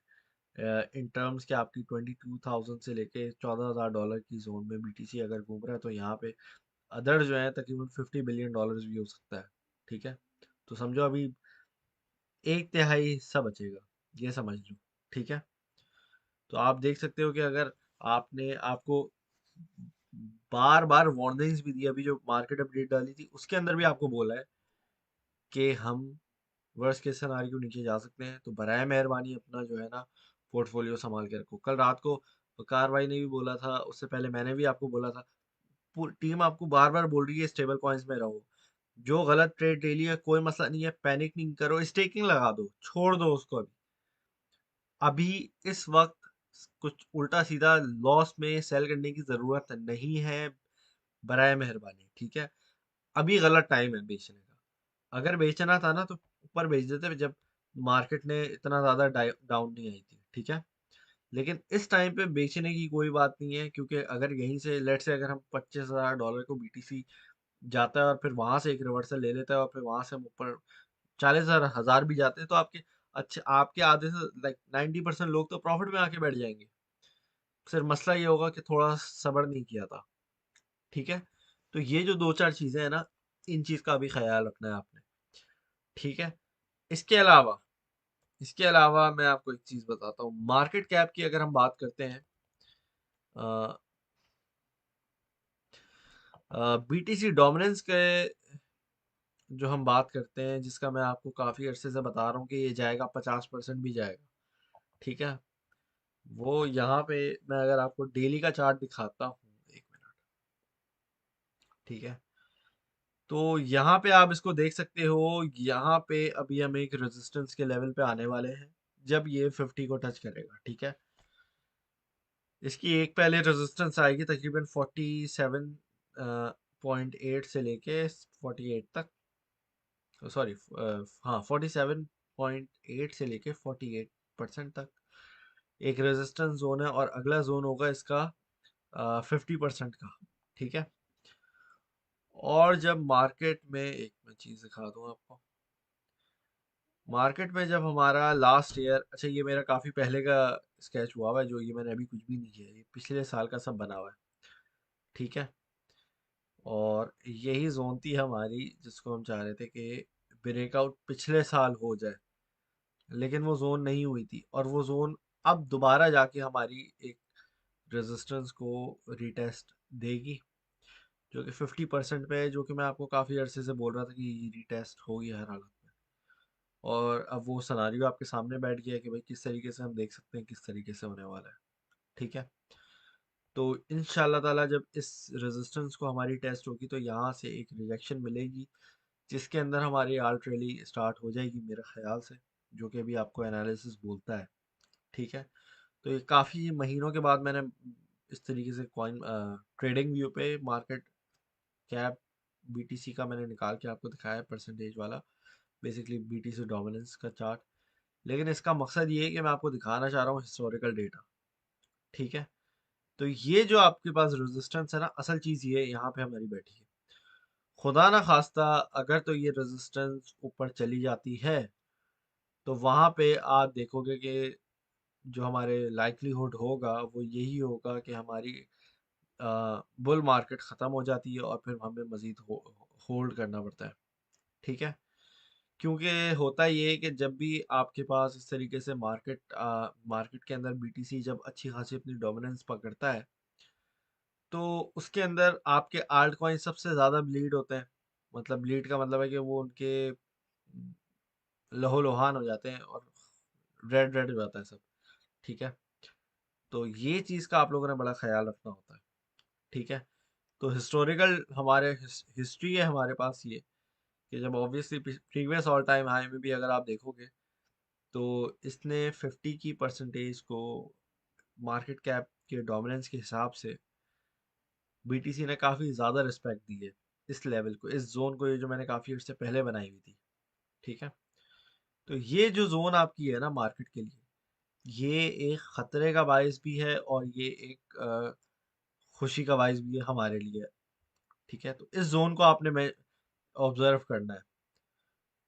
इन टर्म्स के आपकी 22,000 से लेके 14,000 डॉलर की जोन में बीटीसी अगर घूम रहा है, तो यहाँ पे अदर जो है तकरीबन 50 बिलियन डॉलर भी हो सकता है। ठीक है, तो समझो अभी एक तिहाई हिस्सा बचेगा, ये समझ लो। ठीक है, तो आप देख सकते हो कि अगर आपने आपको बार बार वार्निंग्स भी दी, अभी जो मार्केट अपडेट डाली थी उसके अंदर भी आपको बोला है कि हम वर्स्ट केस सिनारियो के नीचे जा सकते हैं, तो बराए मेहरबानी अपना जो है ना पोर्टफोलियो संभाल के रखो। कल रात को वकार भाई ने भी बोला था, उससे पहले मैंने भी आपको बोला था, टीम आपको बार बार बोल रही है स्टेबल कॉइन्स में रहो। जो गलत ट्रेड ले लिया कोई मसला नहीं है, पैनिक नहीं करो, स्टेकिंग लगा दो, छोड़ दो उसको। अभी अभी इस वक्त कुछ उल्टा सीधा लॉस में सेल करने की जरूरत नहीं है, बराए मेहरबानी, ठीक है। अभी गलत टाइम है बेचने का। अगर बेचना था ना तो ऊपर बेच देते जब मार्केट ने इतना ज्यादा डाउन नहीं आई थी, ठीक है। लेकिन इस टाइम पे बेचने की कोई बात नहीं है, क्योंकि अगर यहीं से लेट से अगर हम $25,000 को बीटीसी जाता है और फिर वहां से एक रिवर्सल ले लेता है और फिर वहां से हम ऊपर 40,000 भी जाते हैं, तो आपके अच्छे आपके आधे से लाइक 90% लोग तो प्रॉफिट में आके बैठ जाएंगे। सिर्फ मसला ये होगा कि थोड़ा सब्र नहीं किया था, ठीक है। तो ये जो दो चार चीजें हैं ना, इन चीज का भी ख्याल रखना है आपने, ठीक है। इसके अलावा इसके अलावा मैं आपको एक चीज बताता हूँ, मार्केट कैप की अगर हम बात करते हैं, बीटीसी डोमिनेंस के जो हम बात करते हैं, जिसका मैं आपको काफी अरसे से बता रहा हूँ कि ये जाएगा, 50% भी जाएगा, ठीक है। वो यहाँ पे मैं अगर आपको डेली का चार्ट दिखाता हूँ, एक मिनट, ठीक है। तो यहाँ पे आप इसको देख सकते हो, यहाँ पे अभी हम एक रेजिस्टेंस के लेवल पे आने वाले हैं जब ये 50 को टच करेगा, ठीक है। इसकी एक पहले रेजिस्टेंस आएगी तकरीबन 47.8 से लेके 48 तक, सॉरी, हाँ 47.8 से लेके 48% तक एक रेजिस्टेंस जोन है, और अगला जोन होगा इसका 50% का, ठीक है। और जब मार्केट में, एक मैं चीज दिखा दूं आपको, मार्केट में जब हमारा लास्ट ईयर, अच्छा ये मेरा काफी पहले का स्केच हुआ हुआ है, जो ये मैंने अभी कुछ भी नहीं किया, ये पिछले साल का सब बना हुआ है, ठीक है। और यही जोन थी हमारी जिसको हम चाह रहे थे कि ब्रेकआउट पिछले साल हो जाए, लेकिन वो जोन नहीं हुई थी, और वो जोन अब दोबारा जाके हमारी एक रेजिस्टेंस को रिटेस्ट देगी, जो कि 50% पे है, जो कि मैं आपको काफ़ी अरसे से बोल रहा था कि रिटेस्ट होगी हर हालत में। और अब वो सिनारियो आपके सामने बैठ गया है कि भाई किस तरीके से हम देख सकते हैं किस तरीके से होने वाला है, ठीक है। तो इंशाल्लाह ताला जब इस रेजिस्टेंस को हमारी टेस्ट होगी तो यहाँ से एक रिजेक्शन मिलेगी, जिसके अंदर हमारी आल्ट रैली स्टार्ट हो जाएगी मेरे ख्याल से, जो कि अभी आपको एनालिसिस बोलता है, ठीक है। तो ये काफ़ी महीनों के बाद मैंने इस तरीके से कॉइन ट्रेडिंग व्यू पे मार्केट कैप बीटीसी का मैंने निकाल के आपको दिखाया है परसेंटेज वाला, बेसिकली बीटीसी डोमिनेंस का चार्ट। लेकिन इसका मकसद ये है कि मैं आपको दिखाना चाह रहा हूँ हिस्टोरिकल डेटा, ठीक है। तो ये जो आपके पास रेजिस्टेंस है ना, असल चीज़ ये यहाँ पे हमारी बैठी है। खुदा ना खास्ता अगर तो ये रेजिस्टेंस ऊपर चली जाती है, तो वहां पे आप देखोगे कि जो हमारे लाइक्लीहुड होगा वो यही होगा कि हमारी बुल मार्केट ख़त्म हो जाती है और फिर हमें मज़ीद होल्ड करना पड़ता है, ठीक है। क्योंकि होता ये है कि जब भी आपके पास इस तरीके से मार्केट के अंदर बीटीसी जब अच्छी खासी अपनी डोमिनेंस पकड़ता है, तो उसके अंदर आपके आल्ट कॉइन सबसे ज़्यादा ब्लीड होते हैं। मतलब ब्लीड का मतलब है कि वो उनके लहू लुहान हो जाते हैं और रेड रेड हो जाता है सब, ठीक है। तो ये चीज़ का आप लोगों ने बड़ा ख्याल रखना होता है, ठीक है। तो हिस्टोरिकल हमारे हिस्ट्री है हमारे पास ये, कि जब obviously previous all time high में भी अगर आप देखोगे, तो इसने 50 की परसेंटेज को मार्केट कैप के डोमिनेंस के हिसाब से बीटीसी ने काफ़ी ज़्यादा रिस्पेक्ट दी है इस लेवल को, इस जोन को, ये जो मैंने काफ़ी अर्से पहले बनाई हुई थी, ठीक है। तो ये जो जोन आपकी है ना मार्केट के लिए, ये एक खतरे का बायस भी है और ये एक खुशी का बायस भी है हमारे लिए, ठीक है। तो इस जोन को आपने में ऑब्जर्व करना है,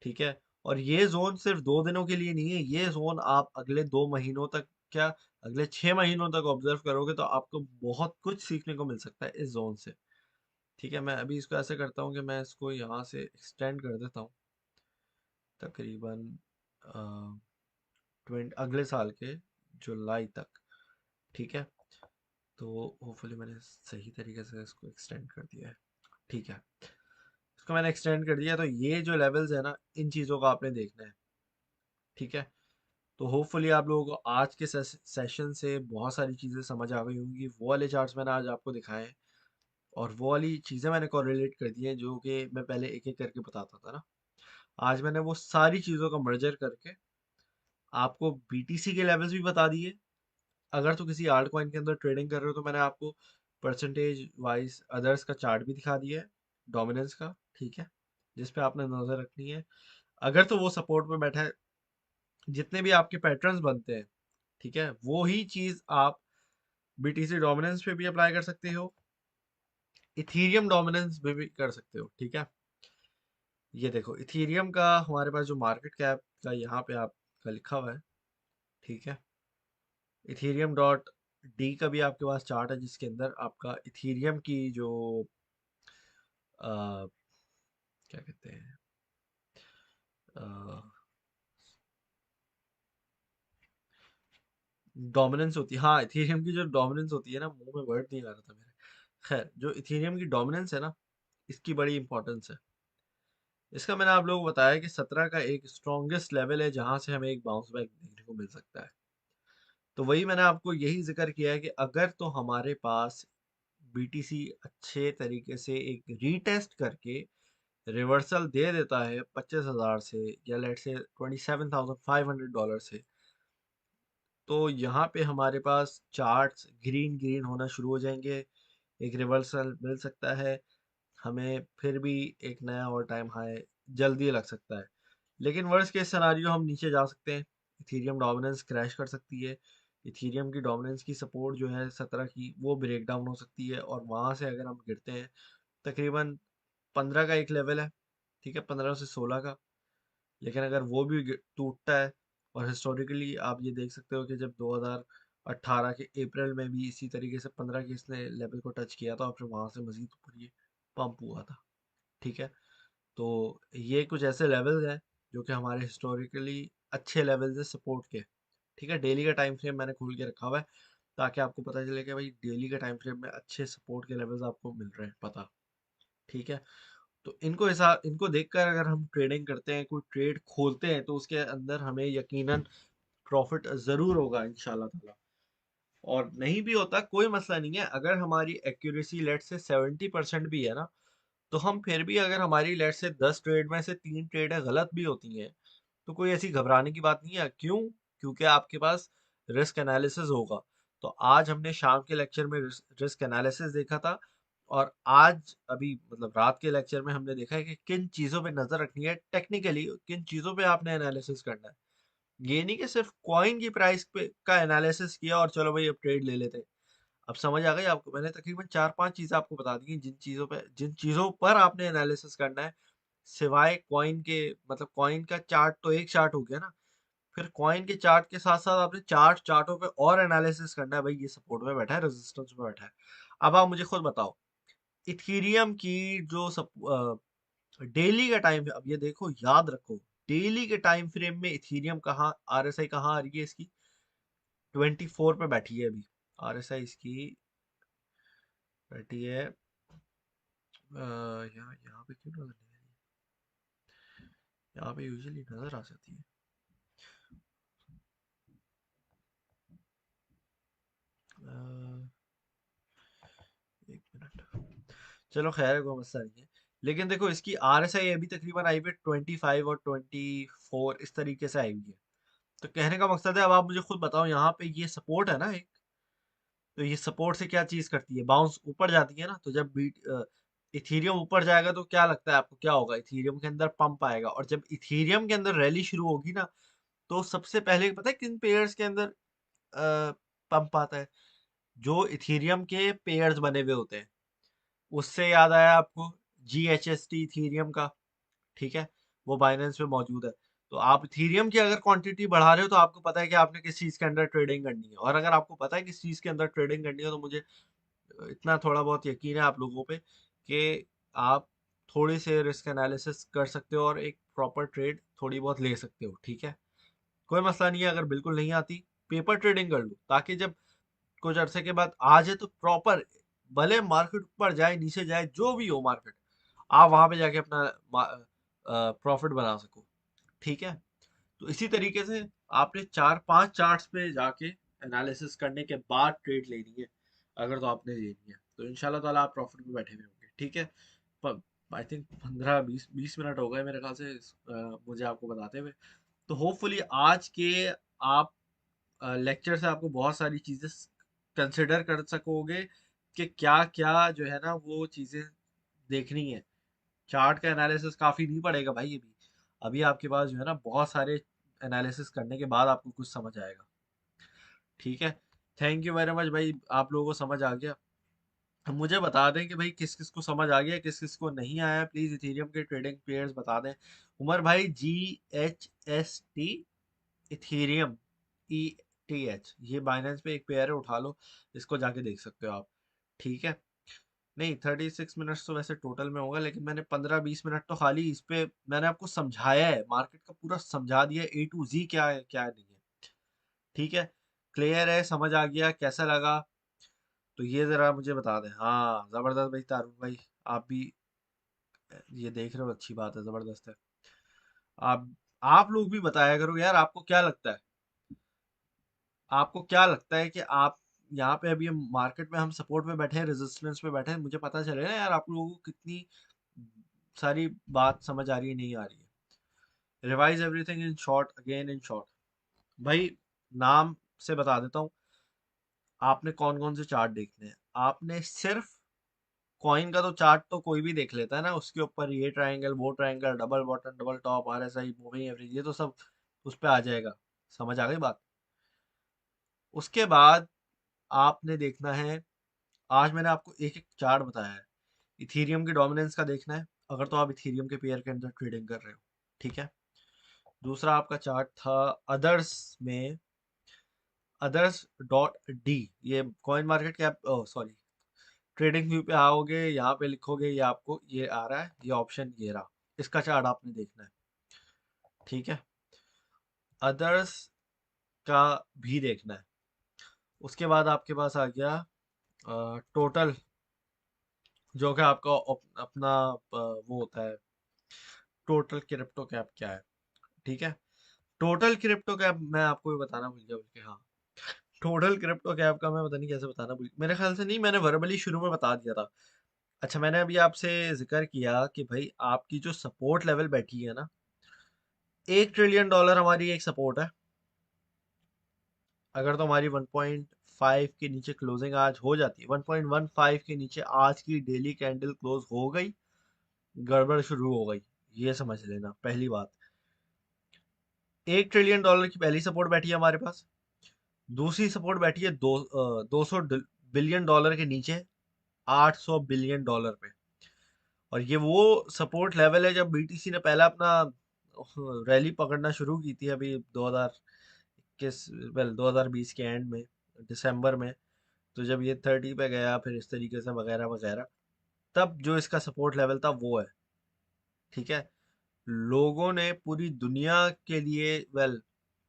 ठीक है। और ये जोन सिर्फ 2 दिनों के लिए नहीं है, ये जोन आप अगले 2 महीनों तक, क्या अगले 6 महीनों तक ऑब्जर्व करोगे तो आपको बहुत कुछ सीखने को मिल सकता है इस जोन से, ठीक है। मैं अभी इसको ऐसे करता हूँ कि मैं इसको यहाँ से एक्सटेंड कर देता हूँ तकरीबन 20 अगले साल के जुलाई तक, ठीक है। तो होपफुली मैंने सही तरीके से इसको एक्सटेंड कर दिया है। ठीक है, इसको मैंने एक्सटेंड कर दिया, तो ये जो लेवल्स है ना, इन चीज़ों का आपने देखना है। ठीक है, तो होपफुली आप लोगों को आज के सेशन से बहुत सारी चीज़ें समझ आ गई होंगी। वो वाले चार्ट्स मैंने आज आपको दिखाए हैं, और वो वाली चीज़ें मैंने कोरिलेट कर दी हैं जो कि मैं पहले एक एक करके बताता था ना। आज मैंने वो सारी चीज़ों का मर्जर करके आपको बीटीसी के लेवल्स भी बता दिए। अगर तो किसी आल्ट कॉइन के अंदर ट्रेडिंग कर रहे हो तो मैंने आपको परसेंटेज वाइज अदर्स का चार्ट भी दिखा दिया है, डोमिनेंस का। ठीक है, जिस पे आपने नज़र रखनी है। अगर तो वो सपोर्ट पे बैठा है, जितने भी आपके पैटर्न्स बनते हैं, ठीक है, वो ही चीज़ आप बीटीसी डोमिनेंस पे भी अप्लाई कर सकते हो, इथीरियम डोमिनेंस पे भी कर सकते हो। ठीक है, ये देखो इथीरियम का हमारे पास जो मार्केट कैप का यहाँ पे आपका लिखा हुआ है। ठीक है, इथीरियम डॉट डी का भी आपके पास चार्ट है, जिसके अंदर आपका इथीरियम की जो अ, क्या कहते हैं, डोमिनेंस होती है। हाँ, इथीरियम की जो डोमिनेंस होती है ना, मुंह में वर्ड नहीं आ रहा था मेरे। खैर, जो इथीरियम की डोमिनेंस है ना, इसकी बड़ी इंपॉर्टेंस है। इसका मैंने आप लोगों को बताया कि 17 का एक स्ट्रॉन्गेस्ट लेवल है जहां से हमें एक बाउंस बैक देखने को मिल सकता है। तो वही मैंने आपको यही जिक्र किया है कि अगर तो हमारे पास बीटीसी अच्छे तरीके से एक रीटेस्ट करके रिवर्सल दे देता है 25,000 से, या लेट से $27,500 से, तो यहाँ पे हमारे पास चार्ट्स ग्रीन ग्रीन होना शुरू हो जाएंगे। एक रिवर्सल मिल सकता है हमें, फिर भी एक नया ऑल टाइम हाई जल्दी लग सकता है। लेकिन वर्स्ट केस सिनारियो हम नीचे जा सकते हैं, इथीरियम डोमिनेंस क्रैश कर सकती है। इथीरियम की डोमिनेंस की सपोर्ट जो है 17 की, वो ब्रेक डाउन हो सकती है, और वहाँ से अगर हम गिरते हैं, तकरीबन 15 का एक लेवल है, ठीक है, 15 से 16 का। लेकिन अगर वो भी टूटता है, और हिस्टोरिकली आप ये देख सकते हो कि जब 2018 के अप्रैल में भी इसी तरीके से 15 के इसने लेवल को टच किया था, और फिर वहाँ से मजीद ऊपर ये पंप हुआ था। ठीक है, तो ये कुछ ऐसे लेवल्स हैं जो कि हमारे हिस्टोरिकली अच्छे लेवल्स हैं सपोर्ट के। ठीक है, डेली का टाइम फ्रेम मैंने खोल के रखा हुआ है, ताकि आपको पता चले कि भाई डेली के टाइम फ्रेम में अच्छे सपोर्ट के लेवल्स आपको मिल रहे हैं पता। ठीक है, तो इनको ऐसा, इनको देखकर अगर हम ट्रेडिंग करते हैं, कोई ट्रेड खोलते हैं, तो उसके अंदर हमें यकीनन प्रॉफिट ज़रूर होगा इंशाल्लाह ताला। और नहीं भी होता कोई मसला नहीं है, अगर हमारी एक्यूरेसी लेट से 70% भी है ना, तो हम फिर भी, अगर हमारी लेट से 10 ट्रेड में से 3 ट्रेडें गलत भी होती हैं, तो कोई ऐसी घबराने की बात नहीं है। क्यों? क्योंकि आपके पास रिस्क एनालिसिस होगा। तो आज हमने शाम के लेक्चर में रिस्क एनालिसिस देखा था, और आज अभी मतलब रात के लेक्चर में हमने देखा है कि किन चीज़ों पे नज़र रखनी है, टेक्निकली किन चीज़ों पे आपने एनालिसिस करना है। ये नहीं कि सिर्फ कॉइन की प्राइस पे का एनालिसिस किया और चलो भाई अब ट्रेड ले लेते हैं। अब समझ आ गई आपको? मैंने तकरीबन 4-5 चीज़ें आपको बता दी हैं, जिन चीज़ों पर आपने एनालिसिस करना है, सिवाय कॉइन के। मतलब कॉइन का चार्ट तो एक चार्ट हो गया ना, फिर कॉइन के चार्ट के साथ साथ आपने चार्टों पे और एनालिसिस करना है। भाई ये सपोर्ट में बैठा है, रेजिस्टेंस में बैठा है। अब आप मुझे खुद बताओ, इथीरियम की जो डेली का टाइम है, अब ये देखो, याद रखो, डेली के टाइम फ्रेम में इथीरियम कहाँ, आरएसआई कहाँ आ रही है इसकी, 24 पे बैठी है अभी। आरएसआई इसकी बैठी है यहाँ यहाँ पे क्यों नजर नहीं आ रही? यहाँ पे यूजुअली नजर आ जाती है। अ, एक मिनट, चलो खैर कोई मसला नहीं है। लेकिन देखो इसकी आरएसआई अभी तकरीबन आई हुई 25 और 24 इस तरीके से आई हुई है। तो कहने का मकसद है, अब आप मुझे खुद बताओ, यहाँ पे ये सपोर्ट है ना एक, तो ये सपोर्ट से क्या चीज करती है, बाउंस ऊपर जाती है ना। तो जब बीट इथीरियम ऊपर जाएगा तो क्या लगता है आपको क्या होगा? इथीरियम के अंदर पंप आएगा, और जब इथीरियम के अंदर रैली शुरू होगी ना, तो सबसे पहले पता है किन पेयर्स के अंदर पंप आता है? जो इथीरियम के पेयर्स बने हुए होते हैं। उससे याद आया आपको, GHST इथीरियम का, ठीक है, वो बाइनेंस पे मौजूद है। तो आप इथीरियम की अगर क्वांटिटी बढ़ा रहे हो, तो आपको पता है कि आपने किस चीज़ के अंदर ट्रेडिंग करनी है। और अगर आपको पता है किस चीज़ के अंदर ट्रेडिंग करनी है, तो मुझे इतना थोड़ा बहुत यकीन है आप लोगों पे कि आप थोड़ी से रिस्क एनालिसिस कर सकते हो, और एक प्रॉपर ट्रेड थोड़ी बहुत ले सकते हो। ठीक है, कोई मसला नहीं है। अगर बिल्कुल नहीं आती, पेपर ट्रेडिंग कर लो, ताकि जब कुछ अरसे के बाद आ जाए तो प्रॉपर, भले मार्केट ऊपर जाए नीचे जाए जो भी हो मार्केट, आप वहां पे जाके अपना प्रॉफिट बना सको। ठीक है, तो इसी तरीके से आपने 4-5 चार्ट्स पे जाके एनालिसिस करने के बाद ट्रेड लेनी है। अगर तो आपने लेनी है तो इंशाल्लाह ताला आप प्रॉफिट में बैठे हुए होंगे। ठीक है, पर आई थिंक 15-20 मिनट हो गए मेरे ख्याल से मुझे आपको बताते हुए। तो होपफुली आज के आप लेक्चर से आपको बहुत सारी चीजें कंसिडर कर सकोगे कि क्या क्या जो है ना वो चीजें देखनी है। चार्ट का एनालिसिस काफी नहीं पड़ेगा भाई, अभी अभी आपके पास जो है ना बहुत सारे एनालिसिस करने के बाद आपको कुछ समझ आएगा। ठीक है, थैंक यू वेरी मच भाई, आप लोगों को समझ आ गया। अब मुझे बता दें कि भाई किस किस को समझ आ गया, किस किस को नहीं आया, प्लीज इथेरियम के ट्रेडिंग पेयर्स बता दें। उमर भाई, GHST इथेरियम, ETH, ये बाइनेंस पे एक पेयर है, उठा लो, इसको जाके देख सकते हो आप। ठीक है, नहीं 36 मिनट्स तो वैसे टोटल में होगा, लेकिन मैंने 15-20 मिनट तो खाली इस पे मैंने आपको समझाया है, मार्केट का पूरा समझा दिया है, A to Z क्या है क्या नहीं है। ठीक है, क्लियर है, समझ आ गया, कैसा लगा? तो ये जरा मुझे बता दें। हाँ जबरदस्त भाई, तारुण भाई आप भी ये देख रहे हो, अच्छी बात है, जबरदस्त है। आप आप लोग भी बताया करो यार, आपको क्या लगता है, आपको क्या लगता है कि आप यहाँ पे अभी मार्केट में हम सपोर्ट में बैठे हैं, रेजिस्टेंस पे बैठे हैं, मुझे पता चले ना यार आप लोगों को कितनी सारी बात समझ आ रही है नहीं आ रही है। Revise everything in short, again in short. भाई नाम से बता देता हूँ, आपने कौन कौन से चार्ट देखने हैं। आपने सिर्फ कॉइन का तो चार्ट तो कोई भी देख लेता है ना, उसके ऊपर ये ट्रायंगल वो triangle, double bottom double top, RSI moving average, ये तो सब उस पे आ जाएगा। समझ आ गई बात? उसके बाद आपने देखना है, आज मैंने आपको एक एक चार्ट बताया है। इथीरियम की डोमिनेंस का देखना है, अगर तो आप इथीरियम के पेयर के अंदर ट्रेडिंग कर रहे हो। ठीक है, दूसरा आपका चार्ट था अदर्स में, others.d, ये coin market cap, sorry, trading view पे आओगे, यहाँ पे लिखोगे, ये आपको ये आ रहा है, ये ऑप्शन ये रहा, इसका चार्ट आपने देखना है। ठीक है, अदर्स का भी देखना है। उसके बाद आपके पास आ गया टोटल, जो कि आपका अपना वो होता है, टोटल क्रिप्टो कैप क्या है। ठीक है, टोटल क्रिप्टो कैप मैं आपको भी बताना भूल गया, बल्कि हाँ, टोटल क्रिप्टो कैप का मैं पता नहीं कैसे बताना भूल, मेरे ख्याल से नहीं, मैंने वर्बली शुरू में बता दिया था। अच्छा, मैंने अभी आपसे जिक्र किया कि भाई आपकी जो सपोर्ट लेवल बैठी है ना, $1 ट्रिलियन हमारी एक सपोर्ट है। अगर तो हमारी 1.5 के नीचे क्लोजिंग आज हो जाती है, 1.15 के नीचे आज की डेली कैंडल क्लोज हो गई, गड़बड़ शुरू हो गई, ये समझ लेना पहली बात। $1 ट्रिलियन की पहली सपोर्ट बैठी है हमारे पास। दूसरी सपोर्ट बैठी है 200 बिलियन डॉलर के नीचे, $800 बिलियन पे। और ये वो सपोर्ट लेवल है जब BTC ने पहला अपना रैली पकड़ना शुरू की थी, अभी 2021, वेल 2020 के एंड में, दिसंबर में। तो जब ये 30 पे गया, फिर इस तरीके से वगैरह वगैरह, तब जो इसका सपोर्ट लेवल था वो है। ठीक है, लोगों ने पूरी दुनिया के लिए, वेल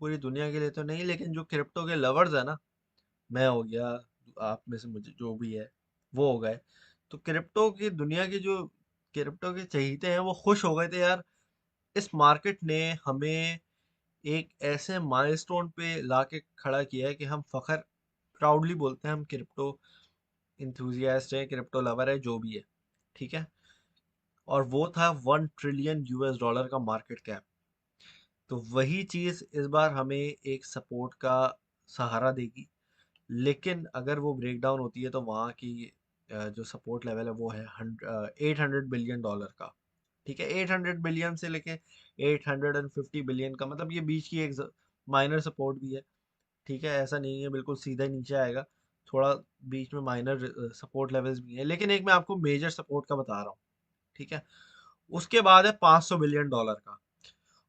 पूरी दुनिया के लिए तो नहीं, लेकिन जो क्रिप्टो के लवर्स है ना, मैं हो गया, आप में से मुझे जो भी है वो हो गए, तो क्रिप्टो की दुनिया के जो क्रिप्टो के चहीते हैं वो खुश हो गए थे यार। इस मार्केट ने हमें एक ऐसे माइलस्टोन पे लाके खड़ा किया है कि हम फखर प्राउडली बोलते हैं हम क्रिप्टो इंथुजियास्ट हैं, क्रिप्टो लवर है, जो भी है। ठीक है, और वो था $1 ट्रिलियन का मार्केट कैप। तो वही चीज इस बार हमें एक सपोर्ट का सहारा देगी, लेकिन अगर वो ब्रेक डाउन होती है तो वहाँ की जो सपोर्ट लेवल है वो है $800 बिलियन का। ठीक है, 800 बिलियन से लेके 850 बिलियन का, मतलब ये बीच की एक माइनर सपोर्ट भी है। ठीक है, ऐसा नहीं है बिल्कुल सीधा नीचे आएगा, थोड़ा बीच में माइनर सपोर्ट लेवल्स भी है, लेकिन एक मैं आपको मेजर सपोर्ट का बता रहा हूँ। ठीक है, उसके बाद है $500 बिलियन का।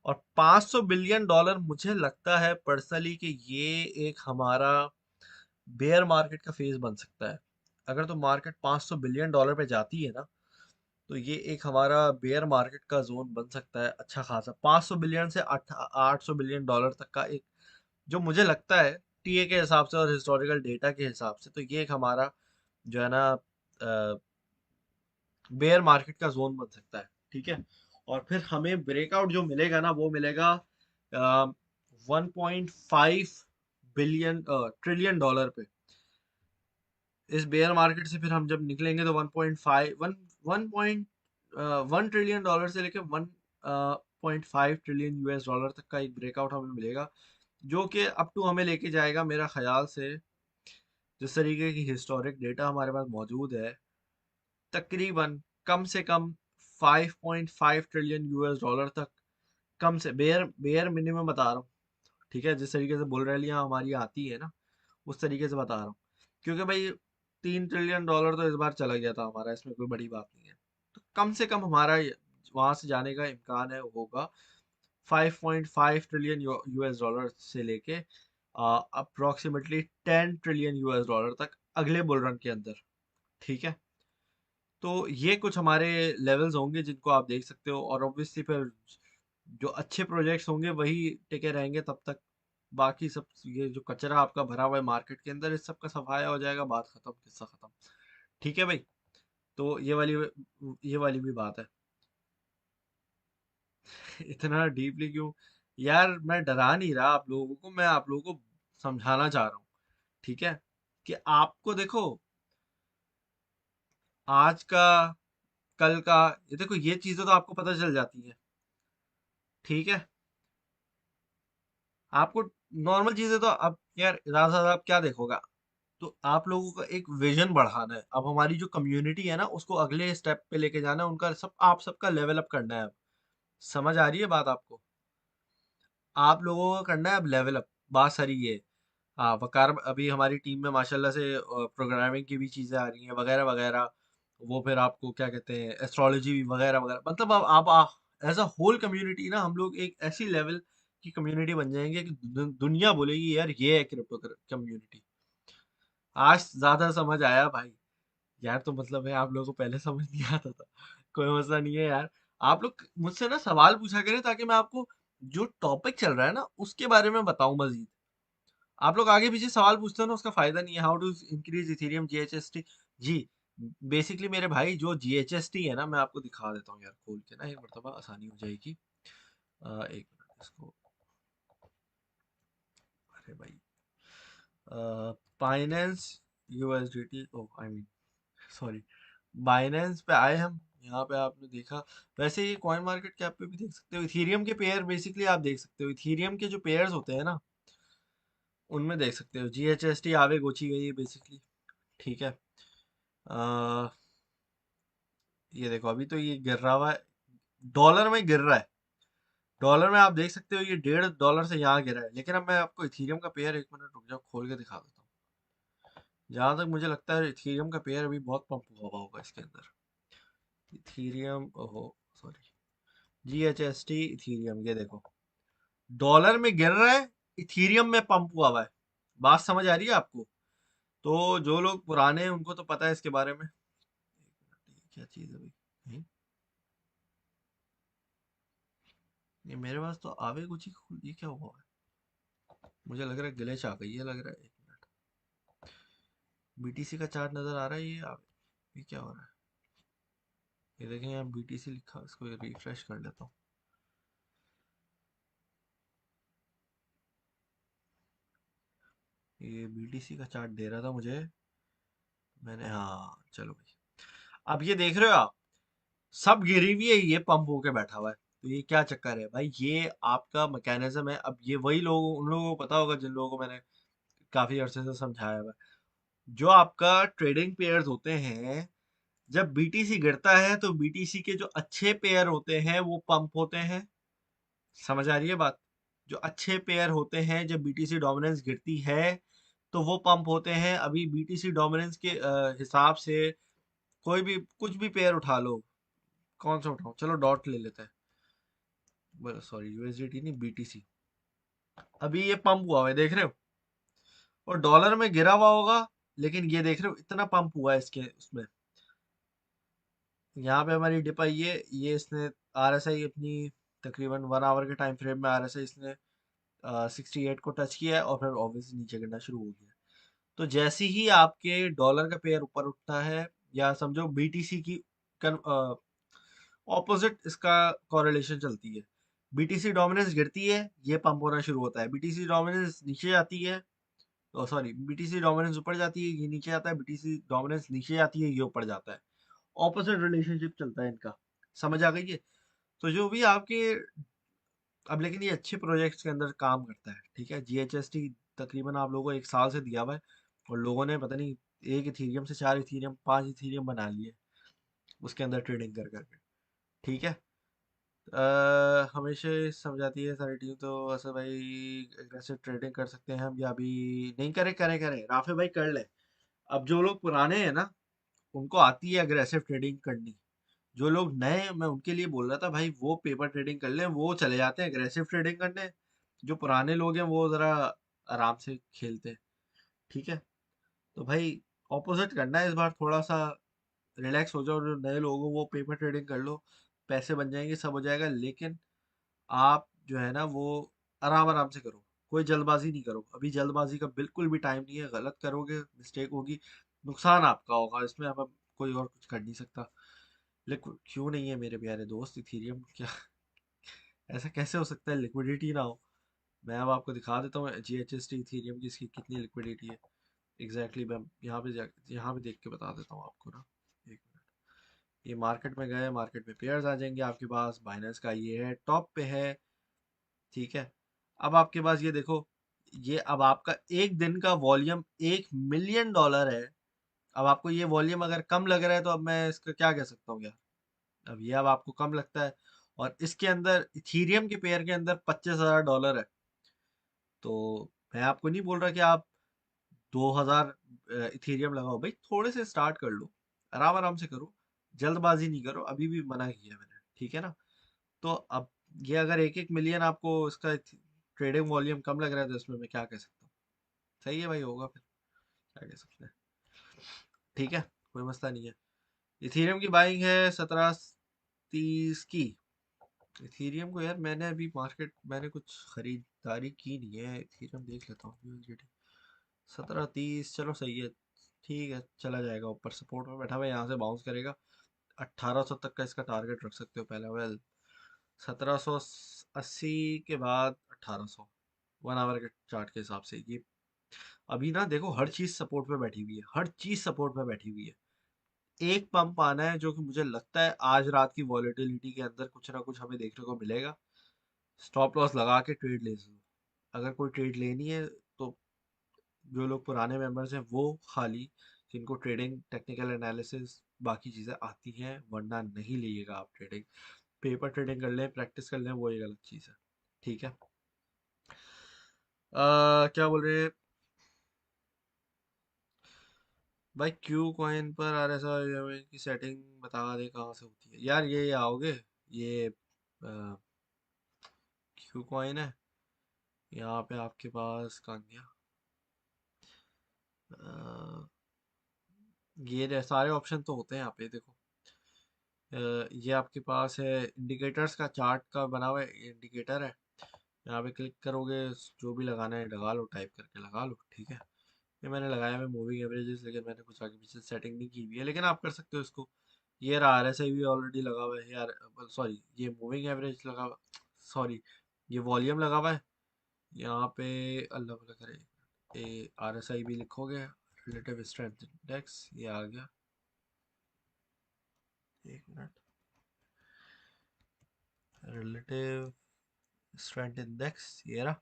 और $500 बिलियन मुझे लगता है पर्सनली कि ये एक हमारा बेयर मार्केट का फेज बन सकता है। अगर तो मार्केट $500 बिलियन पे जाती है ना, तो ये एक हमारा बेयर मार्केट का जोन बन सकता है, अच्छा खासा 500 बिलियन से $800 बिलियन तक का एक, जो मुझे लगता है टीए के हिसाब से और हिस्टोरिकल डेटा के हिसाब से, तो ये एक हमारा जो है ना बेयर मार्केट का जोन बन सकता है। ठीक है, और फिर हमें ब्रेकआउट जो मिलेगा ना वो मिलेगा 1.5 ट्रिलियन डॉलर पे। इस बेयर मार्केट से फिर हम जब निकलेंगे तो 1.1 ट्रिलियन डॉलर से लेके 1.5 ट्रिलियन यूएस डॉलर तक का एक ब्रेकआउट हमें मिलेगा, जो कि अप टू हमें लेके जाएगा मेरा ख्याल से, जिस तरीके की हिस्टोरिक डेटा हमारे पास मौजूद है, तकरीबन कम से कम 5.5 ट्रिलियन यूएस डॉलर तक। कम से बेयर बेयर मिनिमम बता रहा हूँ। ठीक है, जिस तरीके से बुल रैलियाँ हमारी आती है ना, उस तरीके से बता रहा हूँ, क्योंकि भाई 3 ट्रिलियन डॉलर तो इस बार चला गया था हमारा, इसमें कोई बड़ी बात नहीं है। तो कम से कम हमारा वहां से जाने का इम्कान है होगा 5.5 ट्रिलियन यूएस डॉलर से लेके अप्रोक्सीमेटली 10 ट्रिलियन यूएस डॉलर तक अगले बुल रन के अंदर। ठीक है, तो ये कुछ हमारे लेवल्स होंगे जिनको आप देख सकते हो, और ऑब्वियसली फिर जो अच्छे प्रोजेक्ट्स होंगे वही टिके रहेंगे तब तक। बाकी सब ये जो कचरा आपका भरा हुआ है मार्केट के अंदर, इस सब का सफाया हो जाएगा, बात खत्म, किस्सा खत्म। ठीक है भाई, तो ये वाली भी बात है। इतना डीपली क्यों? यार मैं डरा नहीं रहा आप लोगों को, मैं आप लोगों को समझाना चाह रहा हूँ। ठीक है, कि आपको देखो, आज का, कल का, ये देखो ये चीजें तो आपको पता चल जाती है। ठीक है, आपको नॉर्मल चीजें तो अब यार ज्यादा से ज्यादा आप क्या देखोगा, तो आप लोगों का एक विजन बढ़ाना है। अब हमारी जो कम्युनिटी है ना उसको अगले स्टेप पे लेके जाना है, उनका सब आप सबका लेवल अप करना है अब। समझ आ रही है बात आपको? आप लोगों को करना है अब लेवल अप। बात सारी ये है। हाँ, वकार अभी हमारी टीम में माशाल्लाह से प्रोग्रामिंग की भी चीजें आ रही हैं वगैरह वगैरह। वो फिर आपको क्या कहते हैं, एस्ट्रोलॉजी वगैरह वगैरह, मतलब अब आप एज अ होल कम्युनिटी ना, हम लोग एक ऐसी लेवल की कम्युनिटी बन जाएंगे कि दुनिया बोलेगी यार ये है क्रिप्टो कम्युनिटी। आज ज्यादा समझ आया भाई। यार तो मतलब है आप लोगों को पहले समझ नहीं आता था। कोई मसला नहीं है यार। आप लोग मुझसे ना सवाल पूछा करें ताकि मैं आपको जो टॉपिक चल रहा है ना उसके बारे में बताऊं मजीद। आप लोग आगे पीछे सवाल पूछते हो ना, उसका फायदा नहीं है। How to increase Ethereum GHST. जी, बेसिकली मेरे भाई जो जीएचएसटी है ना, मैं आपको दिखा देता हूँ यार खोल के ना, एक मरतबा आसानी हो जाएगी। एक मिनट इसको, अरे भाई, Binance USDT, oh I mean sorry, Binance पे आए हम। यहाँ पे आपने देखा, वैसे ये कॉइन मार्केट कैप पे भी देख सकते हो, इथेरियम के पेयर बेसिकली आप देख सकते हो, इथेरियम के जो पेयर्स होते हैं ना उनमें देख सकते हो जीएचएसटी आवे गोची गई है बेसिकली। ठीक है, अ, ये देखो अभी तो ये गिर रहा हुआ है, डॉलर में गिर रहा है। डॉलर में आप देख सकते हो ये $1.5 से यहाँ गिरा है, लेकिन अब मैं आपको इथेरियम का पेयर, एक मिनट रुक जाओ खोल के दिखा देता हूँ। जहां तक मुझे लगता है इथेरियम का पेयर अभी बहुत पंप हुआ होगा इसके अंदर। इथेरियम, ओहो सॉरी, जीएचएसटी इथेरियम, ये देखो डॉलर में गिर रहा है, इथेरियम में पंप हुआ हुआ है। बात समझ आ रही है आपको? तो जो लोग पुराने हैं उनको तो पता है इसके बारे में। ये क्या चीज़ है भाई? नहीं, ये मेरे पास तो आवे कुछ ही, ये क्या हुआ है? मुझे लग रहा है ग्लिच आ गई है, लग रहा है। एक मिनट, बीटीसी का चार्ट नजर आ रहा है, ये आवे, ये क्या हो रहा है? ये देखें यहाँ बीटीसी लिखा, इसको रिफ्रेश कर लेता हूँ। ये बीटीसी का चार्ट दे रहा था मुझे मैंने, हाँ चलो भाई। अब ये देख रहे हो आप, सब गिरी हुई है, ये पंप होके बैठा हुआ है। तो ये क्या चक्कर है भाई? ये आपका मैकेनिज्म है। अब ये वही लोग, उन लोगों को पता होगा जिन लोगों को मैंने काफी अरसे से समझाया हुआ है। जो आपका ट्रेडिंग पेयर्स होते हैं, जब बीटीसी गिरता है तो बीटीसी के जो अच्छे पेयर होते हैं वो पंप होते हैं। समझ आ रही है बात? जो अच्छे पेयर होते हैं, जब बीटीसी डोमिनेंस गिरती है तो वो पंप होते हैं। अभी बीटीसी डोमिनेंस के हिसाब से कोई भी कुछ भी पेयर उठा लो। कौन सा उठाऊं? चलो डॉट ले लेते हैं, सॉरी यूएसडीटी नहीं, बीटीसी। अभी ये पंप हुआ है, देख रहे हो? और डॉलर में गिरा हुआ होगा, लेकिन ये देख रहे हो इतना पंप हुआ है इसके उसमें। यहाँ पे हमारी डिप आई है, ये इसने आरएसआई अपनी तकरीबन 1 आवर के टाइम फ्रेम में आरएसआई इसने 68 को टच किया है और फिर ऑब्वियसली नीचे गिरना शुरू हो गया। तो जैसे ही आपके डॉलर का पेयर ऊपर उठता है, या समझो बीटीसी की ऑपोजिट इसका कॉरिलेशन चलती है। बीटीसी डोमिनेंस गिरती है, ये पंप होना शुरू होता है। बीटीसी डोमिनेंस नीचे जाती है, सॉरी बीटीसी डोमिनेंस ऊपर जाती है, ये नीचे आता है। बीटीसी डोमिनेंस नीचे जाती है, ये ऊपर जाता है। ऑपोजिट रिलेशनशिप चलता है इनका। समझ आ गई है? तो जो भी आपके, अब लेकिन ये अच्छे प्रोजेक्ट्स के अंदर काम करता है, ठीक है। जीएचएसटी तकरीबन आप लोगों को 1 साल से दिया हुआ है, और लोगों ने पता नहीं एक इथीरियम से 4 इथीरियम 5 इथीरियम बना लिए उसके अंदर ट्रेडिंग कर करके, ठीक है। हमेशा समझाती है सारी टीम, तो ऐसा भाई एग्रेसिव ट्रेडिंग कर सकते हैं हम, या अभी नहीं करे? करें राफे भाई, कर ले। अब जो लोग पुराने हैं ना, उनको आती है अग्रेसिव ट्रेडिंग करनी। जो लोग नए हैं, मैं उनके लिए बोल रहा था भाई, वो पेपर ट्रेडिंग कर लें, वो चले जाते हैं अग्रेसिव ट्रेडिंग करने। जो पुराने लोग हैं वो जरा आराम से खेलते हैं, ठीक है। तो भाई ऑपोजिट करना है इस बार, थोड़ा सा रिलैक्स हो जाओ। जो नए लोग हो वो पेपर ट्रेडिंग कर लो, पैसे बन जाएंगे, सब हो जाएगा। लेकिन आप जो है ना वो आराम आराम से करो, कोई जल्दबाजी नहीं करो। अभी जल्दबाजी का बिल्कुल भी टाइम नहीं है। गलत करोगे, मिस्टेक होगी, नुकसान आपका होगा इसमें। अब कोई और कुछ कर नहीं सकता। लेकिन क्यों नहीं है मेरे प्यारे दोस्त इथीरियम, क्या ऐसा कैसे हो सकता है लिक्विडिटी ना हो? मैं अब आपको दिखा देता हूँ जीएचएसटी इथीरियम की इसकी कितनी लिक्विडिटी है। एग्जैक्टली मैं यहाँ पे देख के बता देता हूँ आपको ना। एक मिनट। ये मार्केट में गए, मार्केट में पेयर्स आ जाएंगे आपके पास। बाइनेंस का ये है, टॉप पे है, ठीक है। अब आपके पास ये देखो, ये अब आपका एक दिन का वॉल्यूम $1 मिलियन है। अब आपको ये वॉल्यूम अगर कम लग रहा है, तो अब मैं इसका क्या कह सकता हूँ यार? अब ये अब आपको कम लगता है, और इसके अंदर इथीरियम के पेयर के अंदर $25,000 है। तो मैं आपको नहीं बोल रहा कि आप 2,000 इथीरियम लगाओ। भाई थोड़े से स्टार्ट कर लो, आराम आराम से करो, जल्दबाजी नहीं करो। अभी भी मना किया मैंने, ठीक है ना। तो अब ये अगर 1-1 मिलियन आपको इसका ट्रेडिंग वॉल्यूम कम लग रहा है, तो इसमें मैं क्या कह सकता हूँ? सही है भाई, होगा फिर, क्या कह सकते हैं। ठीक है, कोई मसला नहीं है। इथीरियम की बाइंग है 1730 की। इथीरियम को यार मैंने अभी मार्केट, मैंने कुछ खरीदारी की नहीं है। इथीरियम देख लेता हूँ यूएसडीटी 1730, चलो सही है, ठीक है, चला जाएगा ऊपर। सपोर्ट में बैठा हुआ है, यहाँ से बाउंस करेगा। 1800 तक का इसका टारगेट रख सकते हो पहले। वेल 1780 के बाद 1800, 1 आवर के चार्ट के हिसाब से ये। अभी ना देखो, हर चीज सपोर्ट पे बैठी हुई है, हर चीज सपोर्ट पे बैठी हुई है। एक पंप आना है, जो कि मुझे लगता है आज रात की वॉलेटिलिटी के अंदर कुछ ना कुछ हमें देखने को मिलेगा। स्टॉप लॉस लगा के ट्रेड ले लो। अगर कोई ट्रेड लेनी है तो जो लोग पुराने मेंबर्स हैं वो खाली, जिनको ट्रेडिंग, टेक्निकल एनालिसिस, बाकी चीज़ें आती हैं, वरना नहीं लीजिएगा आप ट्रेडिंग। पेपर ट्रेडिंग कर लें, प्रैक्टिस कर लें, वो एक अलग चीज़ है, ठीक है। क्या बोल रहे हैं भाई? क्यू कॉइन पर RSI की सेटिंग बता दे कहाँ से होती है यार? ये आओगे, ये क्यू कॉइन है यहाँ पे आपके पास, कहाँ गया? अ, ये सारे ऑप्शन तो होते हैं यहाँ पे, देखो। ये आपके पास है, इंडिकेटर्स का चार्ट का बना हुआ है, इंडिकेटर है। यहाँ पे क्लिक करोगे, जो भी लगाना है लगा लो, टाइप करके लगा लो, ठीक है। ये मैंने लगाया है मूविंग एवरेजेस, लेकिन मैंने कुछ आगे पीछे सेटिंग नहीं की हुई है, लेकिन आप कर सकते हो इसको। ये रहा RSI भी ऑलरेडी लगा हुआ है यार, सॉरी ये मूविंग एवरेज लगा हुआ, सॉरी ये वॉल्यूम लगा हुआ है यहाँ पे। अल्लाह भला करे, ये RSI भी लिखोगे, रिलेटिव स्ट्रेंथ इंडेक्स, ये आ गया। एक मिनट, रिलेटिव स्ट्रेंथ इंडेक्स, ये रहा।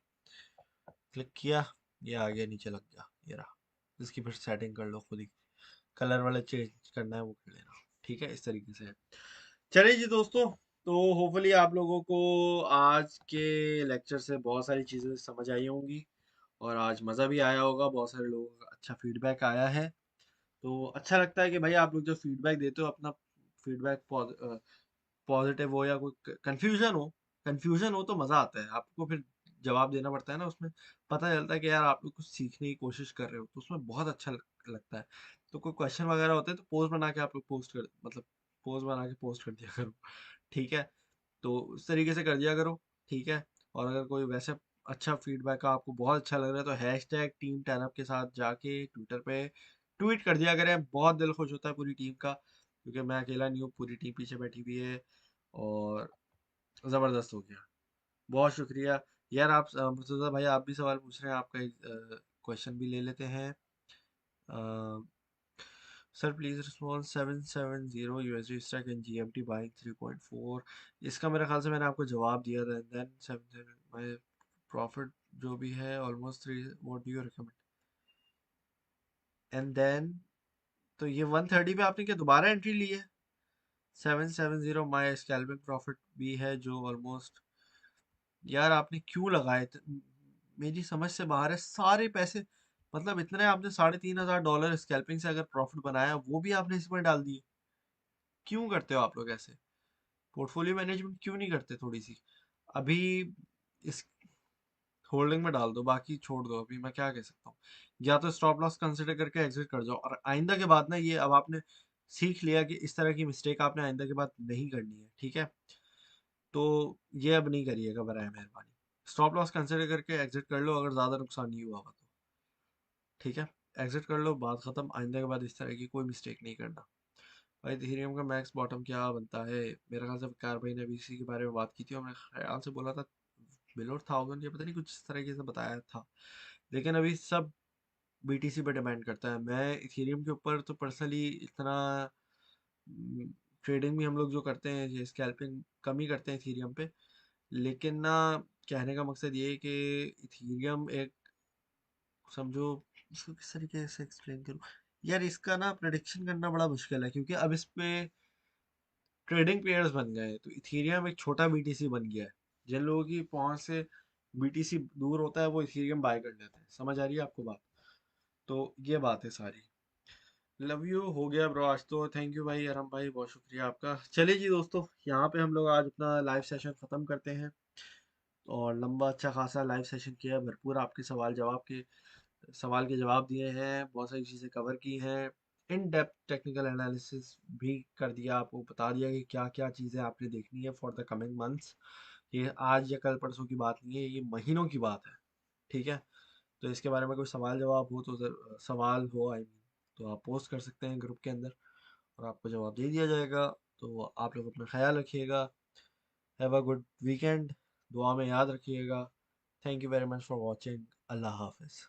क्लिक किया, ये आ गया, नीचे लग गया, ये रहा। इसकी फिर सेटिंग कर लो खुद ही, कलर वाला चेंज करना है वो कर लेना, ठीक है। इस तरीके से है। चलिए जी दोस्तों, तो होपफुली आप लोगों को आज के लेक्चर से बहुत सारी चीज़ें समझ आई होंगी, और आज मज़ा भी आया होगा। बहुत सारे लोगों का अच्छा फीडबैक आया है। तो अच्छा लगता है कि भाई आप लोग जो फीडबैक देते हो, अपना फीडबैक पॉजिटिव हो या कोई कंफ्यूजन हो तो मज़ा आता है। आपको फिर जवाब देना पड़ता है ना, उसमें पता चलता है कि यार आप लोग कुछ सीखने की कोशिश कर रहे हो, तो उसमें बहुत अच्छा लगता है। तो कोई क्वेश्चन वगैरह होते हैं तो पोस्ट बना के आप लोग पोस्ट कर, मतलब पोस्ट बना के पोस्ट कर दिया करो, ठीक है। तो उस तरीके से कर दिया करो, ठीक है। और अगर कोई वैसे अच्छा फीडबैक का आपको बहुत अच्छा लग रहा है तो हैश टैग टीम टैनअप के साथ जाके ट्विटर पे ट्वीट कर दिया करें। बहुत दिल खुश होता है पूरी टीम का, क्योंकि मैं अकेला नहीं हूँ, पूरी टीम पीछे बैठी हुई है और ज़बरदस्त हो गया। बहुत शुक्रिया यार। आप मुर्तज़ा भाई आप भी सवाल पूछ रहे हैं, आपका एक क्वेश्चन भी ले लेते हैं। Sir please response 770 USD stack in GMT buying 3.4। इसका मेरे ख्याल से मैंने आपको जवाब दिया था। देन 7 माय प्रॉफिट जो भी है almost 3, what do you recommend, and then तो ये 130 पे आपने क्या दोबारा एंट्री ली है? 770 माय स्कैल्पिंग प्रॉफिट भी है जो ऑलमोस्ट, यार आपने क्यों लगाए मेरी समझ से बाहर है सारे पैसे। मतलब इतने आपने $3500 स्कैल्पिंग से अगर प्रॉफिट बनाया वो भी आपने इसमें डाल दिए। क्यों करते हो आप लोग ऐसे? पोर्टफोलियो मैनेजमेंट क्यों नहीं करते थोड़ी सी? अभी इस होल्डिंग में डाल दो, बाकी छोड़ दो। अभी मैं क्या कह सकता हूँ, या तो स्टॉप लॉस कंसिडर करके एग्जिट कर जाओ, और आइंदा के बाद ना, ये अब आपने सीख लिया कि इस तरह की मिस्टेक आपने आइंदा के बाद नहीं करनी है, ठीक है? तो ये अब नहीं करिएगा बराए मेहरबानी। स्टॉप लॉस कंसिडर करके एग्जिट कर लो अगर ज़्यादा नुकसान नहीं हुआ होगा तो, ठीक है? एग्जिट कर लो, बात खत्म। आइंदा के बाद इस तरह की कोई मिस्टेक नहीं करना। भाई इथेरियम का मैक्स बॉटम क्या बनता है? मेरे ख्याल से विकार भाई ने अभी इसी के बारे में बात की थी, और मेरे ख्याल से बोला था बिलो 1000 या पता नहीं कुछ इस तरीके से बताया था। लेकिन अभी सब बीटीसी पे डिपेंड करता है। मैं इथेरियम के ऊपर तो पर्सनली इतना ट्रेडिंग भी हम लोग जो करते हैं, ये स्कैल्पिंग कम ही करते हैं इथेरियम पे। लेकिन ना, कहने का मकसद ये है कि इथेरियम एक, समझो, इसको किस तरीके से एक्सप्लेन करूँ यार, इसका ना प्रेडिक्शन करना बड़ा मुश्किल है, क्योंकि अब इस पे ट्रेडिंग पेयर्स बन गए हैं। तो इथेरियम एक छोटा बीटीसी बन गया है। जिन लोगों की पहुंच से बीटीसी दूर होता है वो इथेरियम बाय कर लेते हैं। समझ आ रही है आपको बात? तो ये बात है सारी। लव यू हो गया ब्रो आज तो। थैंक यू भाई अरम भाई, बहुत शुक्रिया आपका। चलिए जी दोस्तों, यहाँ पे हम लोग आज अपना लाइव सेशन ख़त्म करते हैं। और लंबा अच्छा खासा लाइव सेशन किया है, भरपूर आपके सवाल के जवाब दिए हैं, बहुत सारी चीज़ें कवर की हैं। इन डेप्थ टेक्निकल एनालिसिस भी कर दिया, आपको बता दिया कि क्या क्या चीज़ें आपने देखनी है फॉर द कमिंग मंथ्स। ये आज या कल परसों की बात नहीं है, ये महीनों की बात है, ठीक है? तो इसके बारे में कोई सवाल जवाब हो तो सवाल हो आई मीन, तो आप पोस्ट कर सकते हैं ग्रुप के अंदर, और आपको जवाब दे दिया जाएगा। तो आप लोग अपना ख्याल रखिएगा। Have a good weekend. दुआ में याद रखिएगा। Thank you very much for watching. अल्लाह हाफिज़।